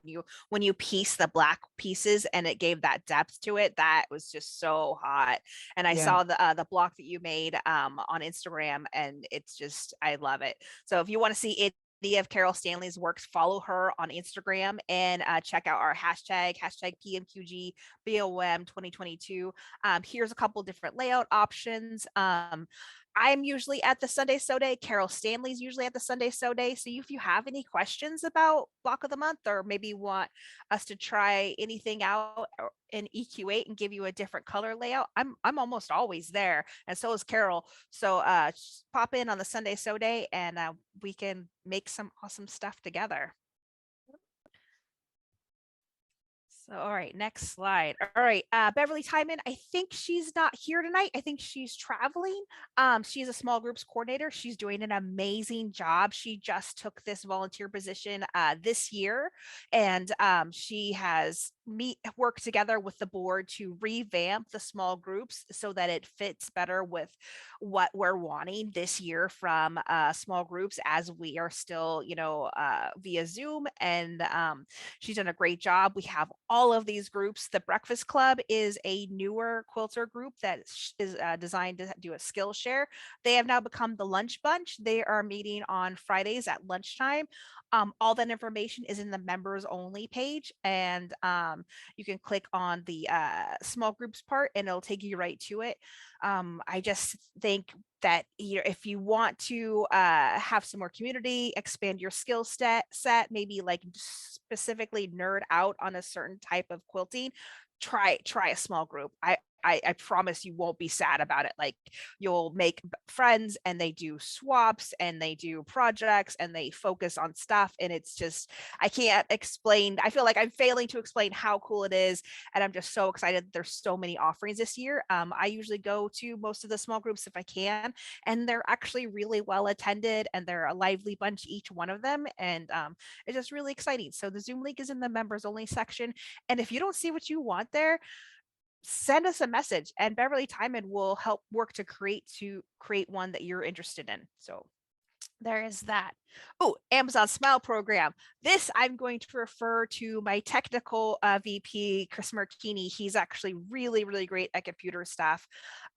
when you piece the black pieces and it gave that depth to it. That was just so hot. And I saw the block that you made on Instagram, and it's just, I love it. So if you want to see any of Carol Stanley's works, follow her on Instagram and check out our hashtag PMQG BOM 2022. Here's a couple different layout options. I'm usually at the Sunday So Day. Carol Stanley's usually at the Sunday So Day. So if you have any questions about block of the month, or maybe want us to try anything out in EQ8 and give you a different color layout, I'm almost always there, and so is Carol. So just pop in on the Sunday So Day, and we can make some awesome stuff together. So, all right, next slide. All right, Beverly Timon, I think she's not here tonight. I think she's traveling. She's a small groups coordinator. She's doing an amazing job. She just took this volunteer position this year, and she has worked together with the board to revamp the small groups so that it fits better with what we're wanting this year from small groups, as we are still, via Zoom. And she's done a great job. We have all of these groups. The Breakfast Club is a newer quilter group that is designed to do a skill share. They have now become the Lunch Bunch. They are meeting on Fridays at lunchtime. All that information is in the members only page, and you can click on the small groups part and it'll take you right to it. I just think that if you want to have some more community, expand your skill set, maybe like specifically nerd out on a certain type of quilting, try a small group. I promise you won't be sad about it. Like, you'll make friends, and they do swaps, and they do projects, and they focus on stuff. And it's just, I can't explain. I feel like I'm failing to explain how cool it is. And I'm just so excited that there's so many offerings this year. I usually go to most of the small groups if I can, and they're actually really well attended, and they're a lively bunch, each one of them. And it's just really exciting. So the Zoom link is in the members only section. And if you don't see what you want there, send us a message, and Beverly Timon will help work to create one that you're interested in. So there is that. Oh, Amazon Smile program. This I'm going to refer to my technical VP, Chris Marchini. He's actually really, really great at computer stuff.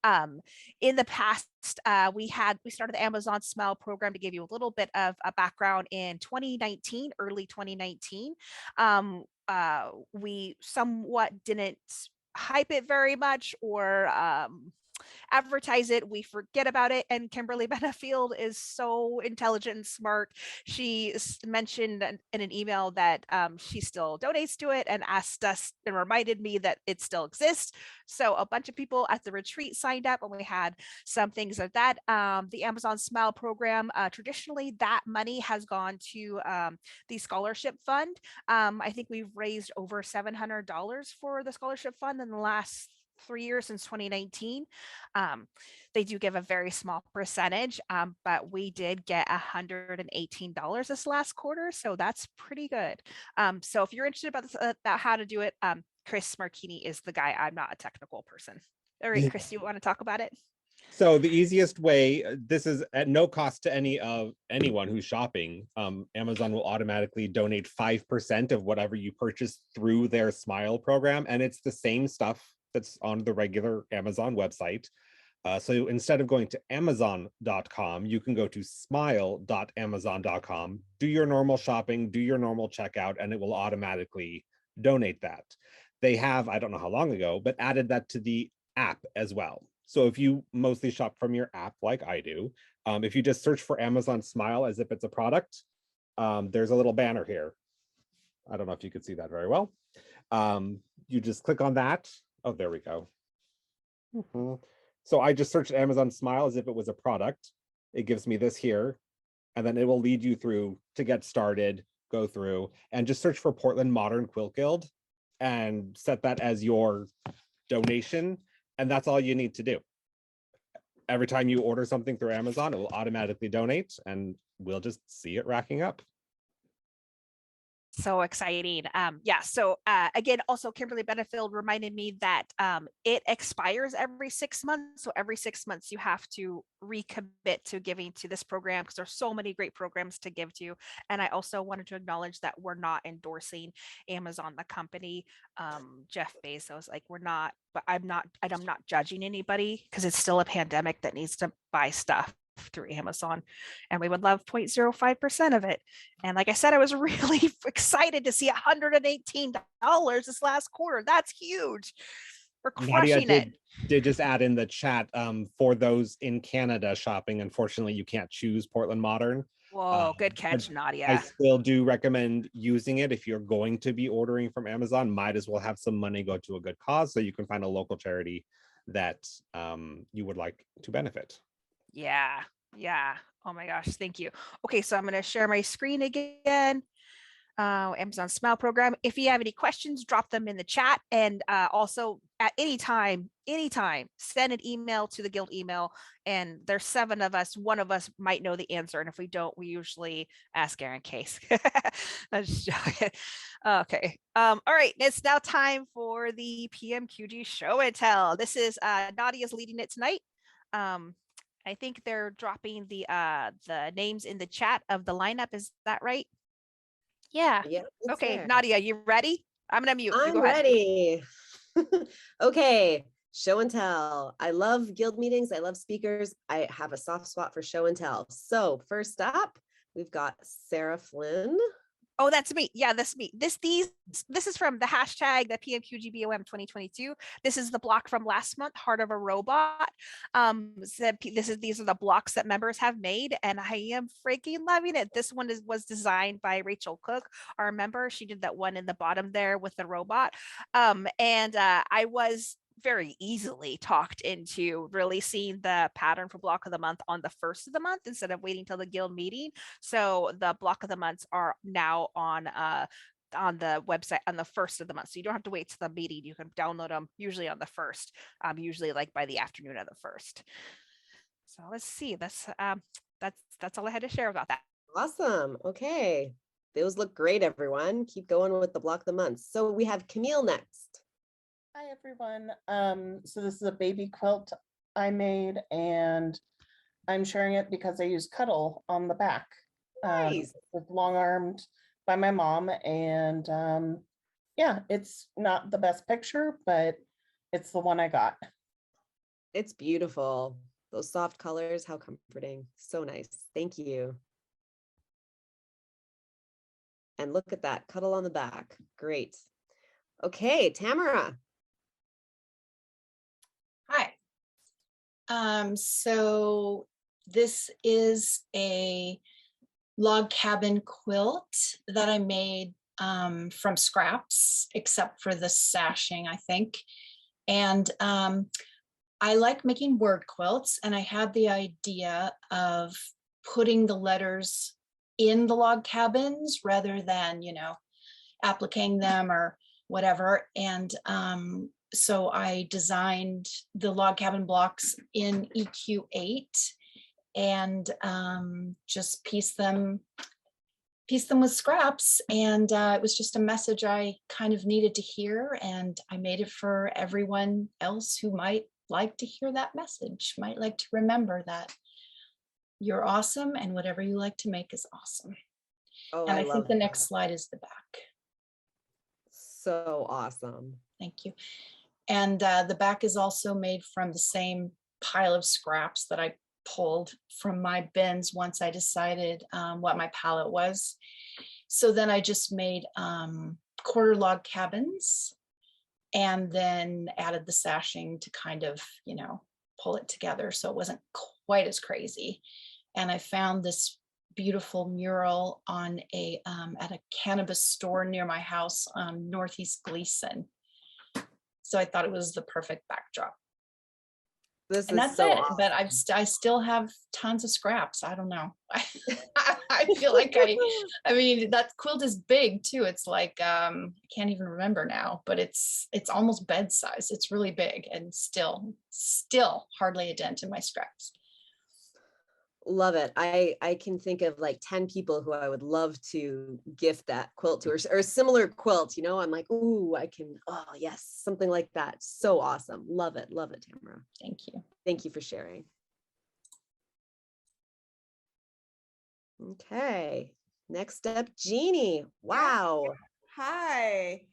In the past, we started the Amazon Smile program to give you a little bit of a background in 2019, early 2019. We somewhat didn't hype it very much or advertise it. We forget about it. And Kimberly Benefield is so intelligent and smart. She mentioned in an email that she still donates to it, and asked us and reminded me that it still exists. So a bunch of people at the retreat signed up, and we had some things like that. The Amazon Smile program, traditionally that money has gone to the scholarship fund. I think we've raised over $700 for the scholarship fund in the last 3 years, since 2019. They do give a very small percentage, but we did get $118 this last quarter, so that's pretty good. So if you're interested about how to do it, Chris Marchini is the guy. I'm not a technical person. All right, Chris, you want to talk about it? So the easiest way, this is at no cost to anyone who's shopping. Amazon will automatically donate 5% of whatever you purchase through their Smile program, and it's the same stuff that's on the regular Amazon website. So instead of going to Amazon.com, you can go to smile.amazon.com, do your normal shopping, do your normal checkout, and it will automatically donate that. They have, I don't know how long ago, but added that to the app as well. So if you mostly shop from your app like I do, if you just search for Amazon Smile as if it's a product, there's a little banner here. I don't know if you could see that very well. You just click on that. Oh, there we go. So I just searched Amazon Smile as if it was a product. It gives me this here, and then it will lead you through to get started, go through, and just search for Portland Modern Quilt Guild and set that as your donation. And that's all you need to do. Every time you order something through Amazon, it will automatically donate, and we'll just see it racking up. So exciting. Yeah. So again, also Kimberly Benefield reminded me that it expires every 6 months. So every 6 months you have to recommit to giving to this program, because there's so many great programs to give to. And I also wanted to acknowledge that we're not endorsing Amazon, the company, Jeff Bezos. Like, we're not, but I'm not judging anybody, because it's still a pandemic that needs to buy stuff through Amazon, and we would love 0.05% of it. And like I said, I was really excited to see $118 this last quarter. That's huge. We're crushing Nadia did just add in the chat, for those in Canada shopping, unfortunately you can't choose Portland Modern. Whoa, good catch, Nadia. I still do recommend using it. If you're going to be ordering from Amazon, might as well have some money go to a good cause, so you can find a local charity that you would like to benefit. Yeah. Oh my gosh, thank you. Okay, so I'm going to share my screen again. Amazon Smile program. If you have any questions, drop them in the chat. And also at any time, send an email to the guild email. And there's 7 of us. One of us might know the answer. And if we don't, we usually ask Aaron Case. I'm just joking. Okay. All right. It's now time for the PMQG show and tell. This is Nadia's leading it tonight. I think they're dropping the names in the chat of the lineup. Is that right? Yeah. Okay, there. Nadia, you ready? I'm gonna mute. I'm Go ahead. ready. Okay, show and tell. I love guild meetings. I love speakers. I have a soft spot for show and tell. So first up, we've got Sarah Flynn. Oh, that's me. Yeah, that's me. This is from the hashtag, the Pmqg 2022. This is the block from last month, Heart of a Robot. These are the blocks that members have made, and I am freaking loving it. This one was designed by Rachel Cook, our member. She did that one in the bottom there with the robot. I was very easily talked into releasing the pattern for block of the month on the 1st of the month instead of waiting till the guild meeting. So the block of the months are now on the website on the 1st of the month. So you don't have to wait till the meeting. You can download them usually on the 1st, usually like by the afternoon of the 1st. So let's see. That's all I had to share about that. Awesome. Okay. Those look great, everyone. Keep going with the block of the month. So we have Camille next. Hi, everyone. So this is a baby quilt I made, and I'm sharing it because I use Cuddle on the back. Nice. It's long-armed by my mom, and yeah, it's not the best picture, but it's the one I got. It's beautiful. Those soft colors, how comforting. So nice. Thank you. And look at that, Cuddle on the back. Great. Okay, Tamara. Hi. So this is a log cabin quilt that I made from scraps, except for the sashing, I think. And I like making word quilts, and I had the idea of putting the letters in the log cabins rather than, appliquing them or whatever. And so I designed the log cabin blocks in EQ8 and just pieced them with scraps. And it was just a message I kind of needed to hear. And I made it for everyone else who might like to hear that message, might like to remember that you're awesome and whatever you like to make is awesome. Oh, and I love think the that. next slide is the back. So awesome. Thank you. And the back is also made from the same pile of scraps that I pulled from my bins once I decided what my palette was. So then I just made quarter log cabins and then added the sashing to kind of, pull it together so it wasn't quite as crazy. And I found this beautiful mural on at a cannabis store near my house on Northeast Gleason. So I thought it was the perfect backdrop. This and is that's so it. awesome. But I still have tons of scraps. I don't know. I feel like I mean, that quilt is big too. It's like, I can't even remember now, but it's almost bed size. It's really big and still hardly a dent in my scraps. Love it. I can think of like 10 people who I would love to gift that quilt to, or a similar quilt, I'm like, ooh, oh yes, something like that. So awesome. Love it, Tamara. Thank you. Thank you for sharing. Okay, next up, Jeannie. Wow. Hi.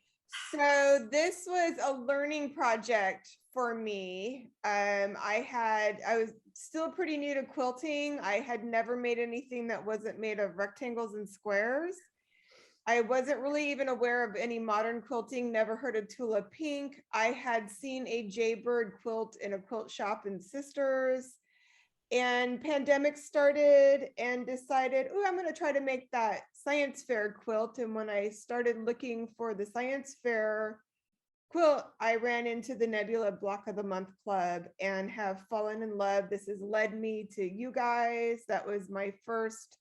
So this was a learning project for me. I was still pretty new to quilting. I had never made anything that wasn't made of rectangles and squares. I wasn't really even aware of any modern quilting, never heard of Tula Pink. I had seen a Jaybird quilt in a quilt shop in Sisters, and pandemic started and decided, oh, I'm going to try to make that science fair quilt. And when I started looking for the science fair quilt, I ran into the Nebula Block of the Month Club and have fallen in love. This has led me to you guys. That was my first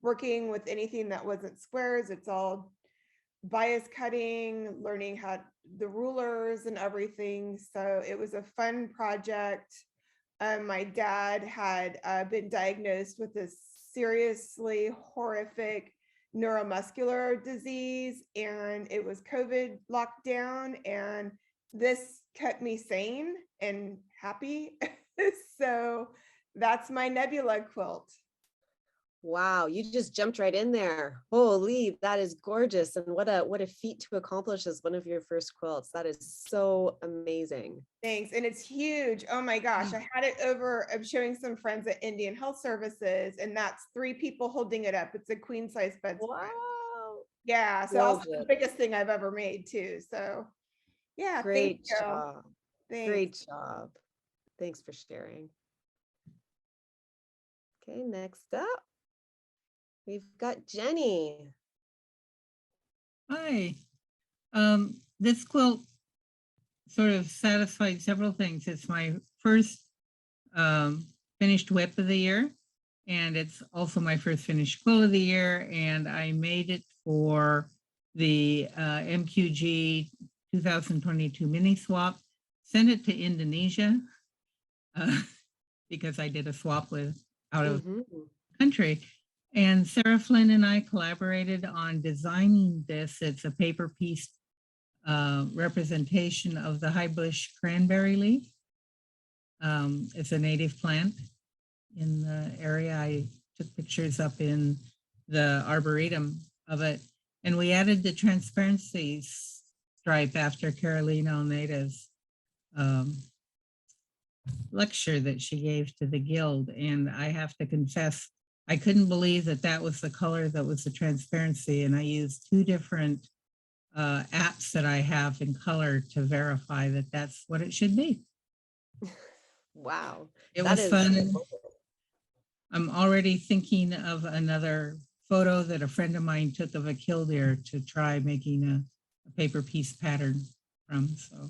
working with anything that wasn't squares. It's all bias cutting, learning how the rulers and everything. So it was a fun project. My dad had been diagnosed with this seriously horrific neuromuscular disease, and it was COVID lockdown, and this kept me sane and happy. So that's my Nebula quilt. Wow, you just jumped right in there. Holy, that is gorgeous. And what a feat to accomplish as one of your first quilts. That is so amazing. Thanks. And it's huge. Oh my gosh. I had it over, I'm showing some friends at Indian Health Services, and that's 3 people holding it up. It's a queen size bedspread. Wow. Yeah, so Well also the done. biggest thing I've ever made too. So yeah, Great thank you. job. Thanks. Great job. Thanks for sharing. Okay, next up, we've got Jenny. Hi. This quilt sort of satisfied several things. It's my first finished whip of the year, and it's also my first finished quilt of the year, and I made it for the MQG 2022 mini swap. Sent it to Indonesia because I did a swap with out of country. And Sarah Flynn and I collaborated on designing this. It's a paper piece representation of the high bush cranberry leaf. It's a native plant in the area. I took pictures up in the arboretum of it. And we added the transparency stripe after Carolina Almeida's lecture that she gave to the guild. And I have to confess, I couldn't believe that that was the color that was the transparency. And I used 2 different apps that I have in color to verify that that's what it should be. Wow. It was fun. I'm already thinking of another photo that a friend of mine took of a killdeer to try making a paper piece pattern from. So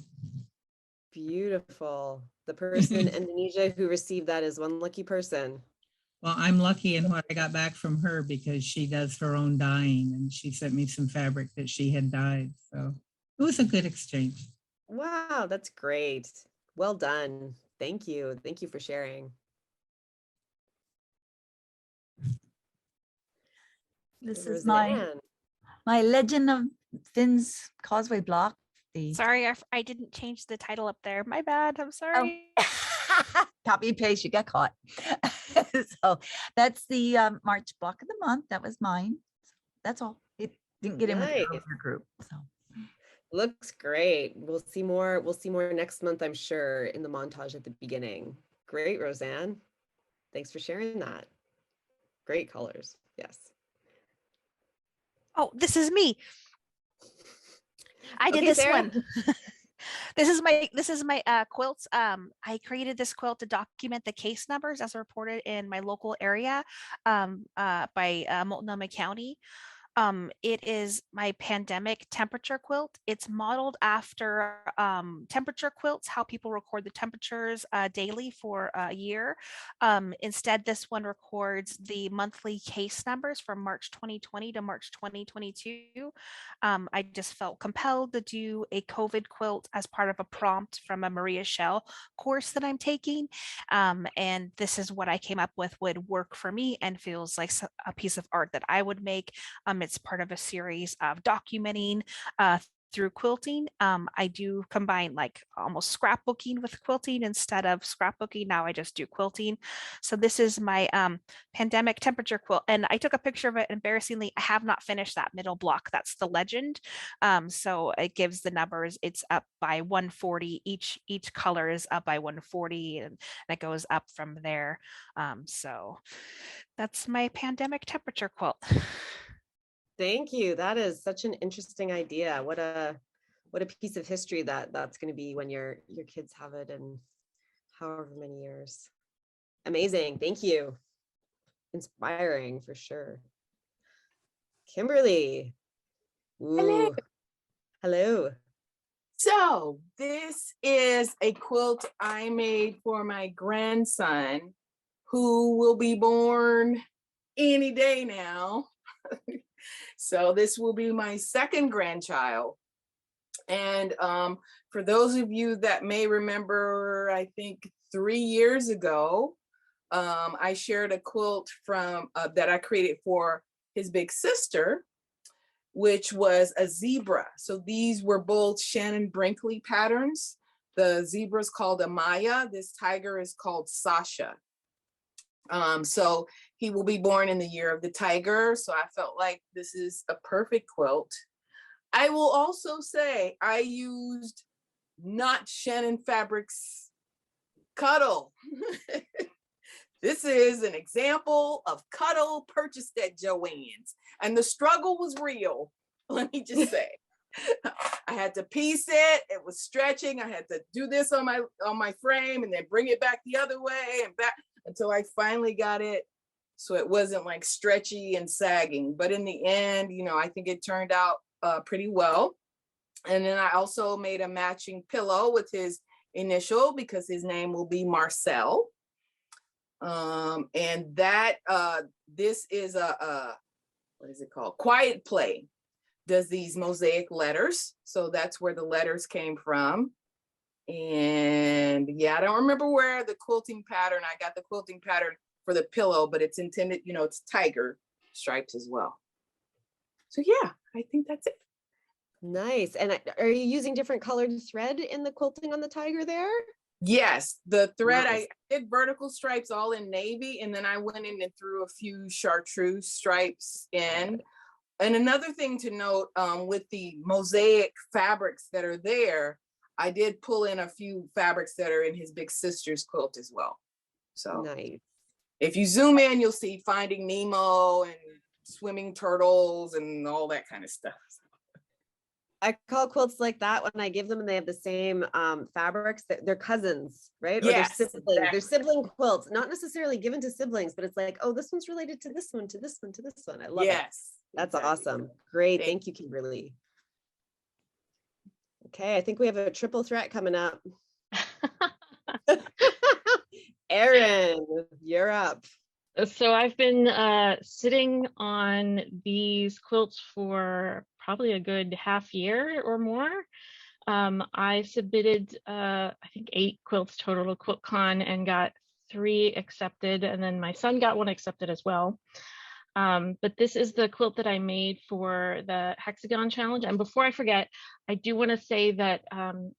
beautiful. The person in Indonesia who received that is one lucky person. Well, I'm lucky in what I got back from her because she does her own dyeing and she sent me some fabric that she had dyed. So it was a good exchange. Wow, that's great. Well done. Thank you. Thank you for sharing. This is my Legend of Finn's Causeway block. Sorry, I didn't change the title up there. My bad. I'm sorry. Copy and paste, you got caught. So that's the March block of the month. That was mine. That's all. It didn't get in with the earlier group. So looks great. We'll see more next month, I'm sure, in the montage at the beginning. Great, Roseanne. Thanks for sharing that. Great colors. Yes. Oh, this is me. I did Okay, this Sarah. one. This is my quilts. I created this quilt to document the case numbers as reported in my local area by Multnomah County. It is my pandemic temperature quilt. It's modeled after temperature quilts, how people record the temperatures daily for a year. Instead, this one records the monthly case numbers from March 2020 to March 2022. I just felt compelled to do a COVID quilt as part of a prompt from a Maria Schell course that I'm taking. And this is what I came up with would work for me and feels like a piece of art that I would make. It's part of a series of documenting through quilting. I do combine like almost scrapbooking with quilting instead of scrapbooking. Now I just do quilting. So this is my pandemic temperature quilt. And I took a picture of it. Embarrassingly, I have not finished that middle block. That's the legend. So it gives the numbers. It's up by 140. Each color is up by 140 and it goes up from there. So that's my pandemic temperature quilt. Thank you. That is such an interesting idea. What a piece of history that's going to be when your kids have it in however many years. Amazing. Thank you. Inspiring for sure. Kimberly. Ooh. Hello. So this is a quilt I made for my grandson, who will be born any day now. So this will be my second grandchild. And for those of you that may remember, I think 3 years ago, I shared a quilt from that I created for his big sister, which was a zebra. So these were both Shannon Brinkley patterns. The zebra is called Amaya. This tiger is called Sasha. So he will be born in the year of the tiger. So I felt like this is a perfect quilt. I will also say I used not Shannon Fabrics Cuddle. This is an example of Cuddle purchased at Joann's, and the struggle was real Let me just say. I had to piece it. It was stretching. I had to do this on my frame and then bring it back the other way and back until I finally got it so it wasn't like stretchy and sagging. But in the end, you know, I think it turned out pretty well. And then I also made a matching pillow with his initial because his name will be Marcel. And that this is a what is it called? Quiet Play does these mosaic letters. So that's where the letters came from. And yeah, I don't remember where the quilting pattern, I got the quilting pattern for the pillow, but it's intended, you know, it's tiger stripes as well. So yeah, I think that's it. Nice. And are you using different colored thread in the quilting on the tiger there? Yes, the thread, Nice. I did vertical stripes all in navy, and then I went in and threw a few chartreuse stripes in. And another thing to note with the mosaic fabrics that are there, I did pull in a few fabrics that are in his big sister's quilt as well. So nice. If you zoom in, you'll see Finding Nemo and swimming turtles and all that kind of stuff. I call quilts like that when I give them and they have the same fabrics. They're cousins, right? Yes, or they're siblings. They're exactly. sibling quilts, not necessarily given to siblings, but it's like, oh, this one's related to this one, to this one, to this one. I love it. Yes. That's exactly. awesome. Great. Thank you, Kimberly. Okay, I think we have a triple threat coming up. Erin, you're up. So I've been sitting on these quilts for probably a good half year or more. I submitted, I think 8 quilts total to QuiltCon and got 3 accepted, and then my son got 1 accepted as well. But this is the quilt that I made for the Hexagon challenge. And before I forget, I do want to say that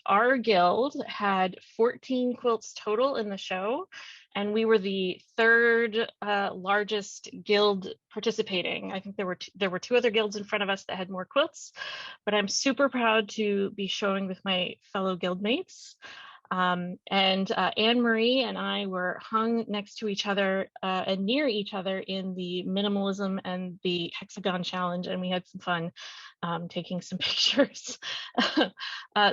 our guild had 14 quilts total in the show, and we were the 3rd largest guild participating. I think there were 2 other guilds in front of us that had more quilts, but I'm super proud to be showing with my fellow guildmates. And Anne Marie and I were hung next to each other and near each other in the minimalism and the Hexagon challenge, and we had some fun taking some pictures.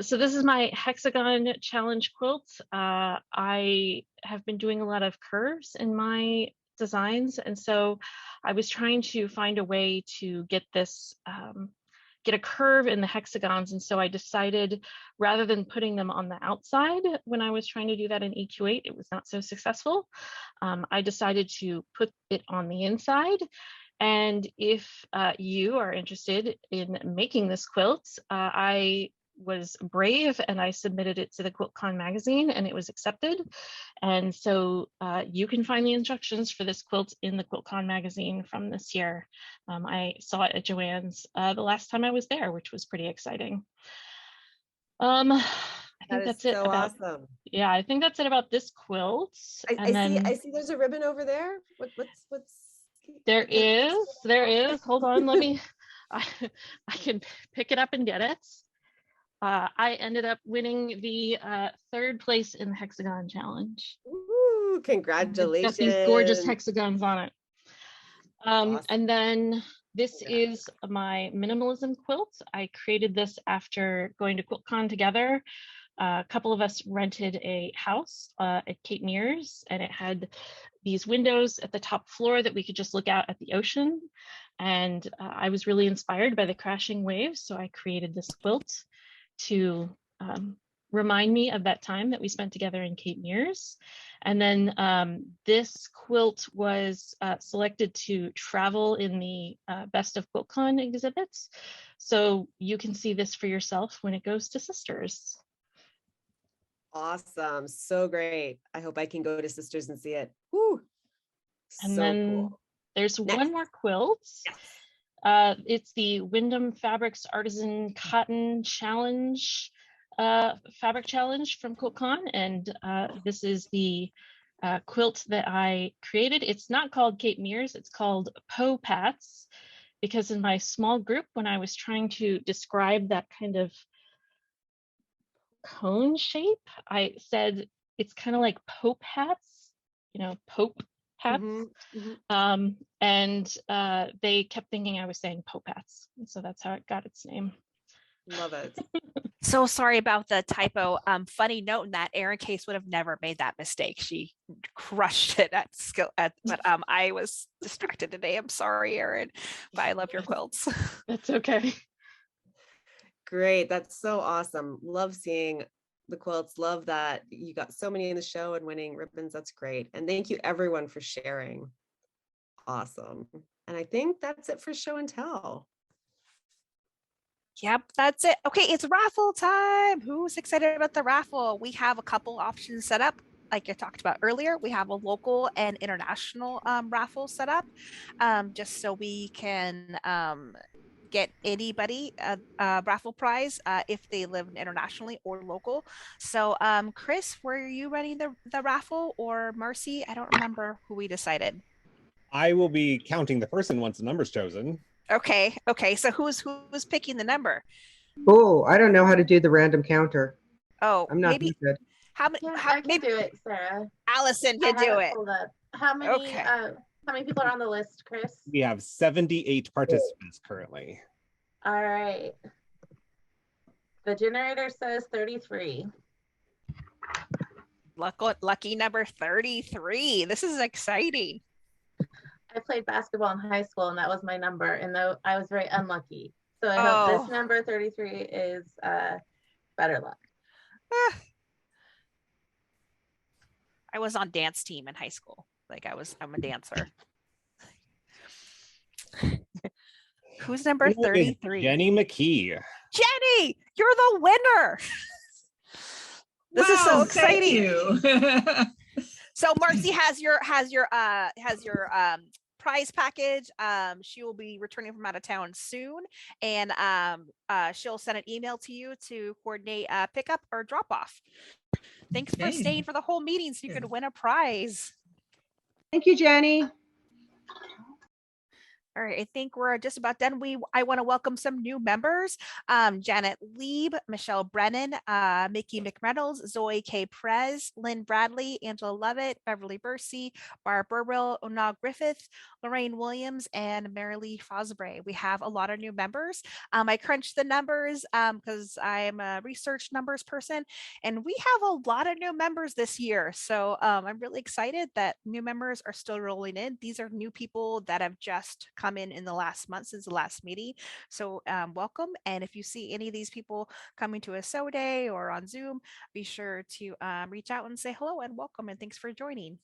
So this is my Hexagon challenge quilt. I have been doing a lot of curves in my designs, and so I was trying to find a way to get this get a curve in the hexagons. And so I decided, rather than putting them on the outside, when I was trying to do that in EQ8, it was not so successful. I decided to put it on the inside. And if you are interested in making this quilt, I was brave and I submitted it to the QuiltCon magazine and it was accepted. And so you can find the instructions for this quilt in the QuiltCon magazine from this year. I saw it at Joanne's the last time I was there, which was pretty exciting. I think that's it. So awesome. Yeah, I think that's it about this quilt. I see there's a ribbon over there. What's there is. Hold on, let me, I can pick it up and get it. I ended up winning the 3rd place in the Hexagon challenge. Ooh, congratulations. It's got these gorgeous hexagons on it. Awesome. And then this is my minimalism quilt. I created this after going to QuiltCon together. A couple of us rented a house at Cape Mears, and it had these windows at the top floor that we could just look out at the ocean. And I was really inspired by the crashing waves, so I created this quilt to remind me of that time that we spent together in Cape Mears. And then this quilt was selected to travel in the Best of QuiltCon exhibits. So you can see this for yourself when it goes to Sisters. Awesome, so great. I hope I can go to Sisters and see it. Woo. And so then cool. There's one more quilt. Yes. It's the Wyndham Fabrics Artisan Cotton Challenge, Fabric Challenge from QuiltCon. And this is the quilt that I created. It's not called Cape Mears, it's called Poe Pats, because in my small group, when I was trying to describe that kind of cone shape, I said it's kind of like Pope hats, you know, Pope hats. Mhm, mhm. And they kept thinking I was saying Pope hats. And so that's how it got its name. Love it. So sorry about the typo. Funny note in that Erin Case would have never made that mistake. She crushed it at skill but I was distracted today. I'm sorry, Erin, but I love your quilts. That's okay. Great. That's so awesome. Love seeing the quilts. Love that you got so many in the show and winning ribbons. That's great. And thank you everyone for sharing. Awesome. And I think that's it for show and tell. Yep, that's it. Okay, it's raffle time. Who's excited about the raffle? We have a couple options set up. Like I talked about earlier, we have a local and international raffle set up, just so we can get anybody a raffle prize if they live internationally or local. So Chris, were you running the raffle, or Marcy? I don't remember who we decided. I will be counting the person once the number's chosen. Okay. So who's picking the number? Oh, I don't know how to do the random counter. Oh, I'm not maybe good. how many? Yeah, How I can maybe do it, Sarah. Allison I can have do it. pulled up. How many people are on the list, Chris? We have 78 participants currently. All right. The generator says 33. Lucky number 33. This is exciting. I played basketball in high school, and that was my number, and though I was very unlucky. So I hope this number 33 is better luck. I was on dance team in high school. Like I'm a dancer. Who's number 33? Jenny McKee. Jenny, you're the winner. This is so exciting. So Marcy has your prize package. She will be returning from out of town soon, and she'll send an email to you to coordinate pickup or drop off. Thanks for staying for the whole meeting so you could win a prize. Thank you, Jenny. All right, I think we're just about done. I want to welcome some new members. Janet Lieb, Michelle Brennan, Mickey McReynolds, Zoe K. Perez, Lynn Bradley, Angela Lovett, Beverly Bursey, Barb Burwell, Ona Griffith, Lorraine Williams, and Marilee Fosbray. We have a lot of new members. I crunched the numbers because I'm a research numbers person, and we have a lot of new members this year. So I'm really excited that new members are still rolling in. These are new people that have just come in the last month since the last meeting. So welcome. And if you see any of these people coming to a SO day or on Zoom, be sure to reach out and say hello and welcome, and thanks for joining.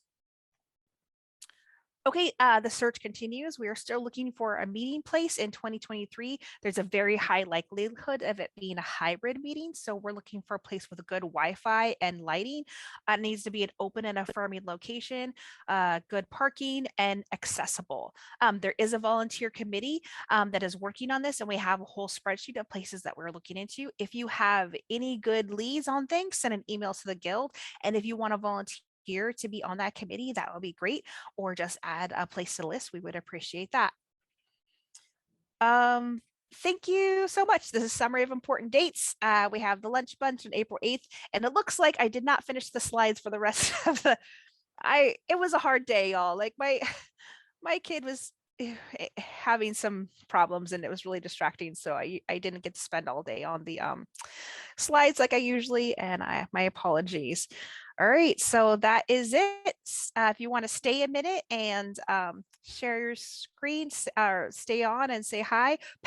Okay, the search continues. We are still looking for a meeting place in 2023. There's a very high likelihood of it being a hybrid meeting. So we're looking for a place with good Wi-Fi and lighting. It needs to be an open and affirming location, good parking, and accessible. There is a volunteer committee that is working on this, and we have a whole spreadsheet of places that we're looking into. If you have any good leads on things, send an email to the guild. And if you want to volunteer to be on that committee, that would be great, or just add a place to the list. We would appreciate that. Thank you so much. This is a summary of important dates. We have the lunch bunch on April 8th, and it looks like I did not finish the slides for the rest of the it was a hard day, y'all. Like my kid was having some problems, and it was really distracting, so I didn't get to spend all day on the slides like I usually, and my apologies. All right, so that is it. If you want to stay a minute and share your screen or stay on and say hi,